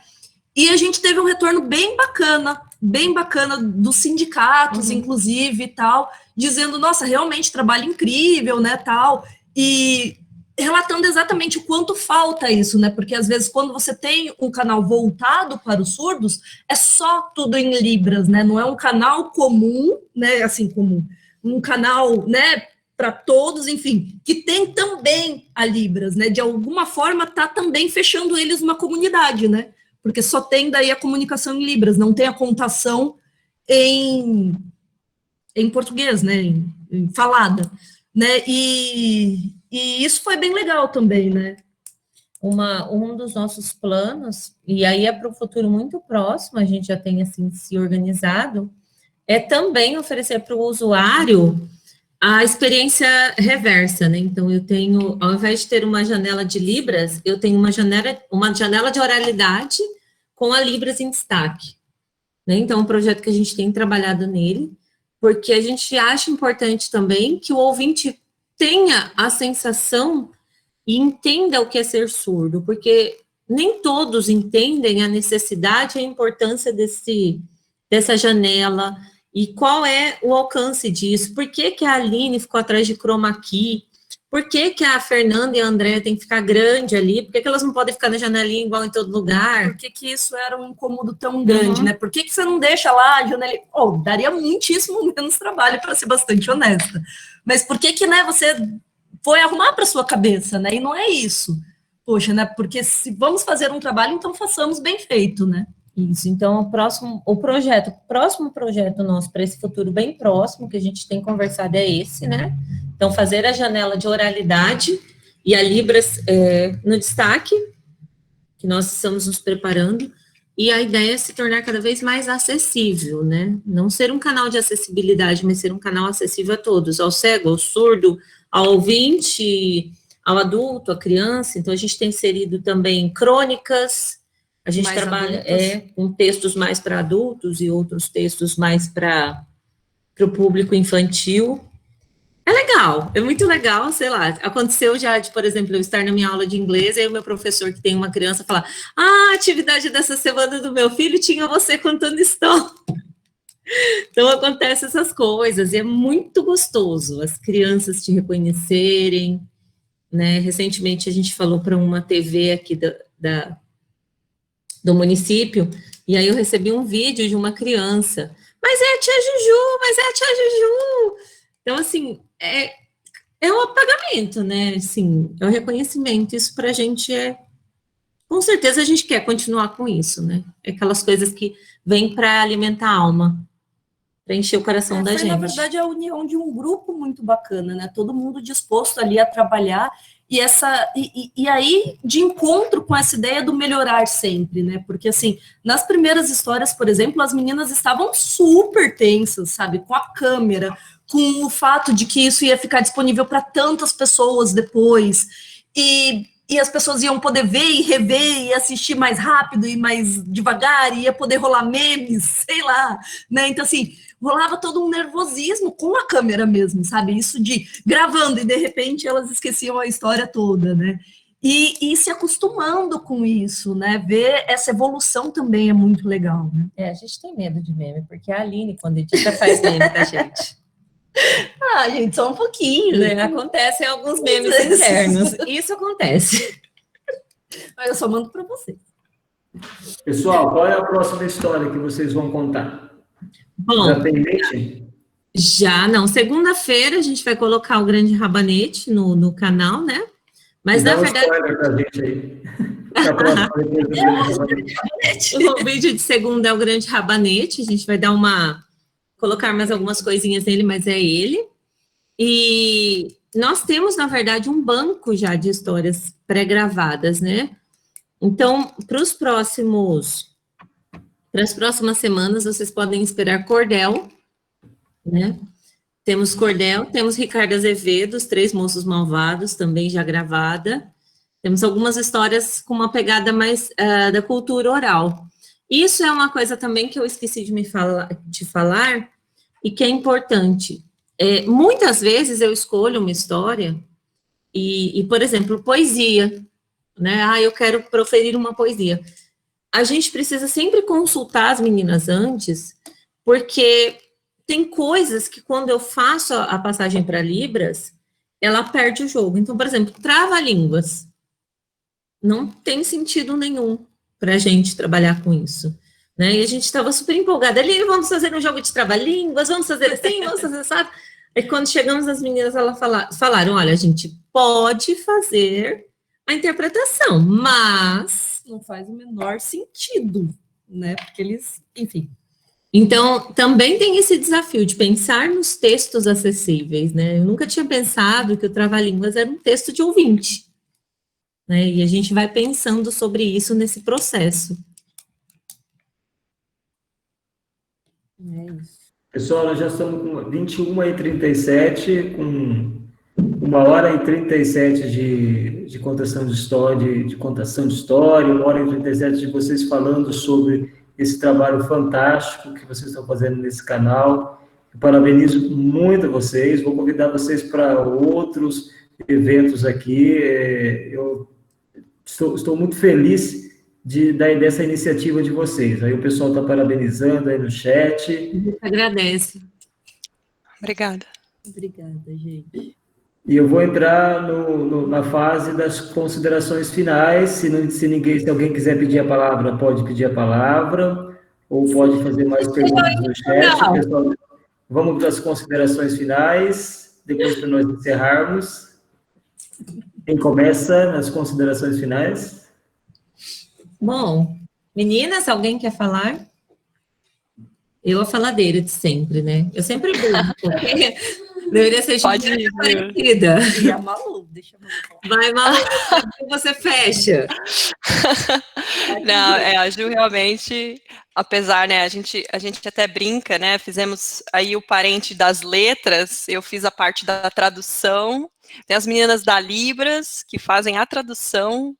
E a gente teve um retorno bem bacana dos sindicatos, inclusive, e tal, dizendo, nossa, realmente, trabalho incrível, né, tal, e relatando exatamente o quanto falta isso, né, porque às vezes quando você tem um canal voltado para os surdos, é só tudo em Libras, né, não é um canal comum, né, assim, comum, um canal, né, para todos, enfim, que tem também a Libras, né, de alguma forma tá também fechando eles numa comunidade, né, porque só tem daí a comunicação em Libras, não tem a contação em português, né, em falada, né, e isso foi bem legal também, né. Um dos nossos planos, e aí é para o futuro muito próximo, a gente já tem, assim, se organizado, é também oferecer para o usuário a experiência reversa, né, então eu tenho, ao invés de ter uma janela de Libras, eu tenho uma janela de oralidade com a Libras em destaque, né, então é um projeto que a gente tem trabalhado nele, porque a gente acha importante também que o ouvinte tenha a sensação e entenda o que é ser surdo, porque nem todos entendem a necessidade e a importância dessa janela, e qual é o alcance disso, por que que a Aline ficou atrás de chroma key, por que que a Fernanda e a Andréa têm que ficar grande ali, por que que elas não podem ficar na janelinha igual em todo lugar? Por que que isso era um incômodo tão grande, né? Por que que você não deixa lá a janelinha? Oh, daria muitíssimo menos trabalho, para ser bastante honesta. Mas por que que, né, você foi arrumar para sua cabeça, né? E não é isso. Poxa, né? Porque se vamos fazer um trabalho, então façamos bem feito, né? Isso, então o próximo projeto nosso para esse futuro bem próximo, que a gente tem conversado é esse, né? Então, fazer a janela de oralidade e a Libras no destaque, que nós estamos nos preparando, e a ideia é se tornar cada vez mais acessível, né? Não ser um canal de acessibilidade, mas ser um canal acessível a todos, ao cego, ao surdo, ao ouvinte, ao adulto, à criança. Então, a gente tem inserido também crônicas, a gente Mais trabalha adultos. Com textos mais para adultos e outros textos mais para o público infantil. É legal, é muito legal, sei lá, aconteceu já de, por exemplo, eu estar na minha aula de inglês e aí o meu professor que tem uma criança falar, a atividade dessa semana do meu filho tinha você contando história. Então, acontecem essas coisas, e é muito gostoso as crianças te reconhecerem, né, recentemente a gente falou para uma TV aqui do município, e aí eu recebi um vídeo de uma criança, mas é a tia Juju, então, assim, é um apagamento, né, assim, é um reconhecimento, isso pra gente com certeza a gente quer continuar com isso, né, é aquelas coisas que vêm para alimentar a alma, para encher o coração da gente. Na verdade, a união de um grupo muito bacana, né, todo mundo disposto ali a trabalhar, e aí, de encontro com essa ideia do melhorar sempre, né, porque, assim, nas primeiras histórias, por exemplo, as meninas estavam super tensas, sabe, com a câmera, com o fato de que isso ia ficar disponível para tantas pessoas depois, e as pessoas iam poder ver e rever e assistir mais rápido e mais devagar, e ia poder rolar memes, sei lá, né, então, assim, rolava todo um nervosismo com a câmera mesmo, sabe, isso de gravando e de repente elas esqueciam a história toda, né, e se acostumando com isso, né, ver essa evolução também é muito legal, né. A gente tem medo de meme, porque a Aline, quando edita, faz meme da gente. Gente, só um pouquinho, né? Acontecem alguns memes internos. Isso acontece. Mas eu só mando para você. Pessoal, qual é a próxima história que vocês vão contar? Bom, já tem leite? Já não. Segunda-feira a gente vai colocar o Grande Rabanete no canal, né? Mas na verdade. Pra gente aí. O vídeo de segunda é o Grande Rabanete. A gente vai colocar mais algumas coisinhas nele, mas é ele. E nós temos, na verdade, um banco já de histórias pré-gravadas, né? Então, para as próximas semanas, vocês podem esperar Cordel, né? Temos Cordel, temos Ricardo Azevedo, Os Três Moços Malvados, também já gravada. Temos algumas histórias com uma pegada mais da cultura oral. Isso é uma coisa também que eu esqueci de falar, e que é importante. Muitas vezes eu escolho uma história e, por exemplo, poesia, né? Eu quero proferir uma poesia. A gente precisa sempre consultar as meninas antes, porque tem coisas que quando eu faço a passagem para Libras, ela perde o jogo. Então, por exemplo, trava-línguas. Não tem sentido nenhum para a gente trabalhar com isso. Né? E a gente estava super empolgada ali, vamos fazer um jogo de trava-línguas, vamos fazer assim, vamos fazer assim. E quando chegamos, as meninas falaram, olha, a gente pode fazer a interpretação, mas não faz o menor sentido, né? Porque eles, enfim. Então, também tem esse desafio de pensar nos textos acessíveis, né? Eu nunca tinha pensado que o trava-línguas era um texto de ouvinte, né? E a gente vai pensando sobre isso nesse processo. É isso. Pessoal, nós já estamos com 21h37, com 1h37 de contação de história, de contação de história, 1h37 de vocês falando sobre esse trabalho fantástico que vocês estão fazendo nesse canal. Eu parabenizo muito a vocês, vou convidar vocês para outros eventos aqui. Eu estou muito feliz dessa iniciativa de vocês. Aí o pessoal está parabenizando aí no chat. Agradece. Obrigada. Obrigada, gente. E eu vou entrar na fase das considerações finais. Se alguém quiser pedir a palavra, pode pedir a palavra, ou pode fazer mais perguntas no chat. Pessoal, vamos para as considerações finais, depois para nós encerrarmos. Quem começa nas considerações finais? Bom, meninas, alguém quer falar? Eu a faladeira de sempre, né? Eu sempre busco, porque deveria ser parecida. E a Malu, deixa eu ver. Vai, Malu, você fecha. Não, a Ju realmente, apesar, né, a gente até brinca, né, fizemos aí o parente das letras, eu fiz a parte da tradução, tem as meninas da Libras, que fazem a tradução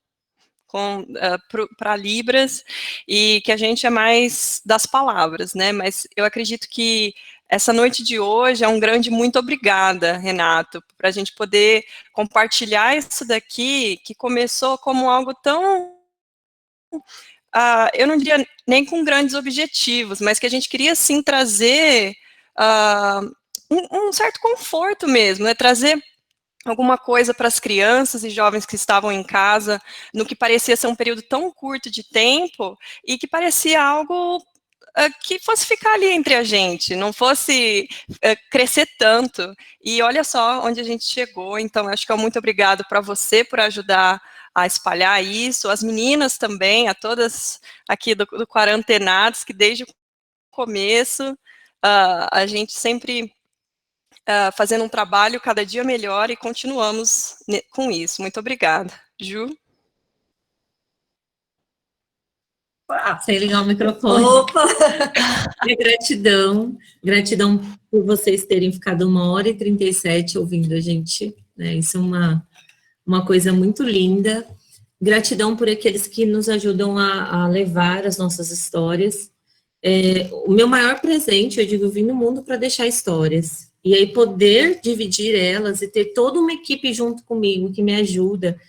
para Libras, e que a gente é mais das palavras, né, mas eu acredito que essa noite de hoje é um grande muito obrigada, Renato, para a gente poder compartilhar isso daqui, que começou como algo tão, eu não diria nem com grandes objetivos, mas que a gente queria, sim, trazer um certo conforto mesmo, né, trazer alguma coisa para as crianças e jovens que estavam em casa, no que parecia ser um período tão curto de tempo, e que parecia algo que fosse ficar ali entre a gente, não fosse crescer tanto, e olha só onde a gente chegou. Então acho que muito obrigado para você por ajudar a espalhar isso, as meninas também, a todas aqui do Quarantenados, que desde o começo a gente sempre fazendo um trabalho cada dia melhor, e continuamos com isso. Muito obrigada. Ju? Sem ligar o microfone. Opa! Gratidão por vocês terem ficado 1h37 ouvindo a gente, né? Isso é uma coisa muito linda. Gratidão por aqueles que nos ajudam a levar as nossas histórias. O meu maior presente, eu digo, vim no mundo para deixar histórias. E aí poder dividir elas e ter toda uma equipe junto comigo que me ajuda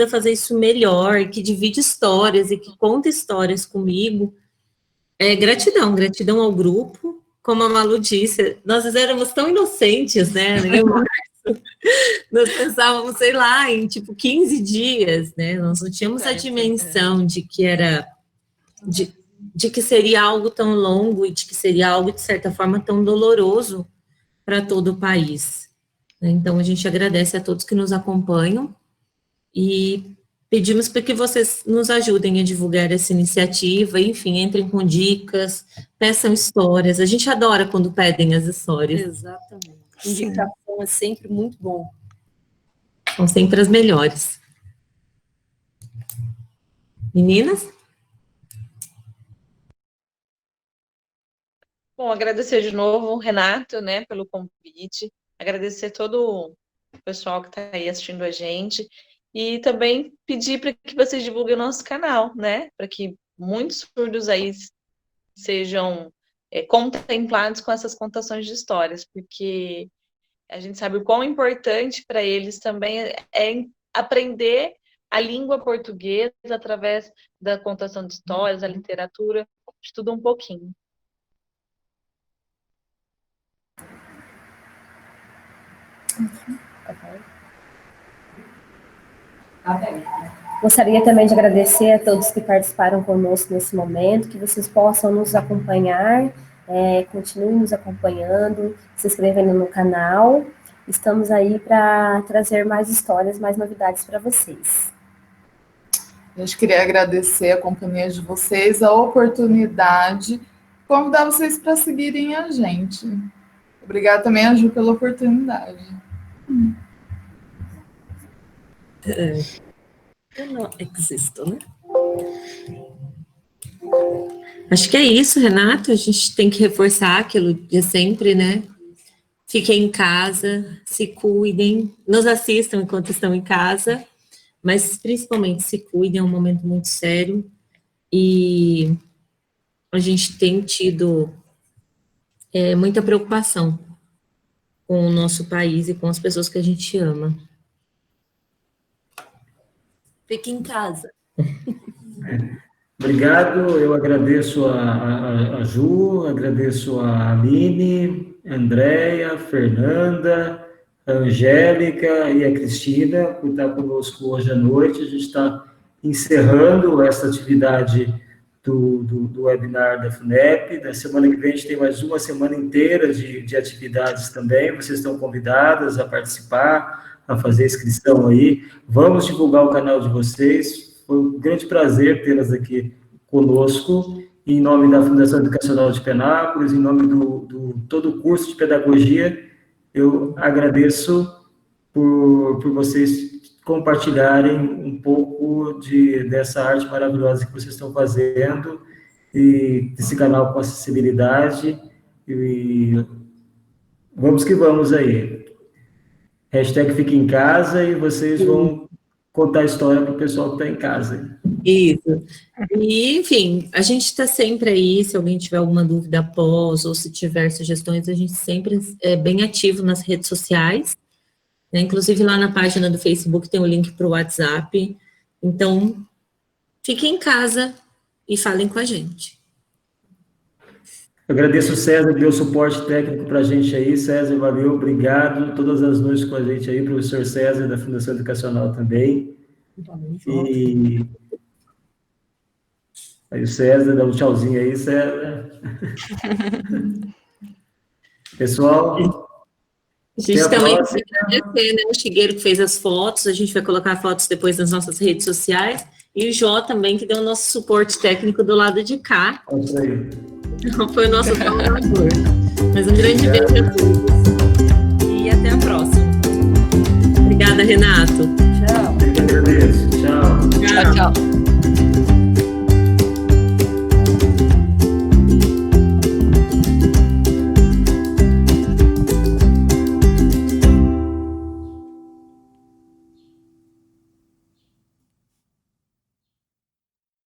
a fazer isso melhor, que divide histórias e que conta histórias comigo. Gratidão ao grupo. Como a Malu disse, nós éramos tão inocentes, né? Nós pensávamos, sei lá, em tipo 15 dias, né? Nós não tínhamos a dimensão de que era... De que seria algo tão longo e de que seria algo, de certa forma, tão doloroso para todo o país. Então, a gente agradece a todos que nos acompanham e pedimos para que vocês nos ajudem a divulgar essa iniciativa, enfim, entrem com dicas, peçam histórias. A gente adora quando pedem as histórias. Exatamente. Indicação é sempre muito bom. São sempre as melhores. Meninas? Bom, agradecer de novo, Renato, né, pelo convite, agradecer todo o pessoal que está aí assistindo a gente, e também pedir para que vocês divulguem o nosso canal, né, para que muitos surdos aí sejam contemplados com essas contações de histórias, porque a gente sabe o quão importante para eles também é aprender a língua portuguesa através da contação de histórias, da literatura, de tudo um pouquinho. Gostaria também de agradecer a todos que participaram conosco nesse momento, que vocês possam nos acompanhar, continuem nos acompanhando, se inscrevendo no canal. Estamos aí para trazer mais histórias, mais novidades para vocês. A gente queria agradecer a companhia de vocês, a oportunidade, convidar vocês para seguirem a gente. Obrigada também, a Ju, pela oportunidade. Eu não existo, né? Acho que é isso, Renato. A gente tem que reforçar aquilo de sempre, né? Fiquem em casa, se cuidem, nos assistam enquanto estão em casa, mas principalmente se cuidem, é um momento muito sério. E a gente tem tido muita preocupação com o nosso país e com as pessoas que a gente ama. Fique em casa. Obrigado, eu agradeço a Ju, agradeço a Aline, a Andréia, a Fernanda, a Angélica e a Cristina por estar conosco hoje à noite. A gente está encerrando essa atividade do webinar da FUNEP. Na semana que vem a gente tem mais uma semana inteira de atividades também. Vocês estão convidadas a participar, a fazer inscrição aí. Vamos divulgar o canal de vocês. Foi um grande prazer tê-las aqui conosco, em nome da Fundação Educacional de Penápolis, em nome do todo o curso de pedagogia. Eu agradeço por vocês compartilharem um pouco dessa arte maravilhosa que vocês estão fazendo, e desse canal com acessibilidade, e vamos que vamos aí. Hashtag fique em casa, e vocês vão contar a história para o pessoal que está em casa. Isso. E, enfim, a gente está sempre aí, se alguém tiver alguma dúvida após, ou se tiver sugestões, a gente sempre é bem ativo nas redes sociais, né? Inclusive lá na página do Facebook tem o link para o WhatsApp. Então, fiquem em casa e falem com a gente. Eu agradeço o César, que deu suporte técnico para a gente aí. César, valeu, obrigado. Todas as noites com a gente aí, professor César, da Fundação Educacional também. E aí o César, dá um tchauzinho aí, César. Pessoal, a gente também vai agradecer, né, o Shigeru que fez as fotos, a gente vai colocar fotos depois nas nossas redes sociais, e o Jó também, que deu o nosso suporte técnico do lado de cá. É isso aí. Foi o nosso colaborador. Mas um grande beijo a todos. E até a próxima. Obrigada, Renata.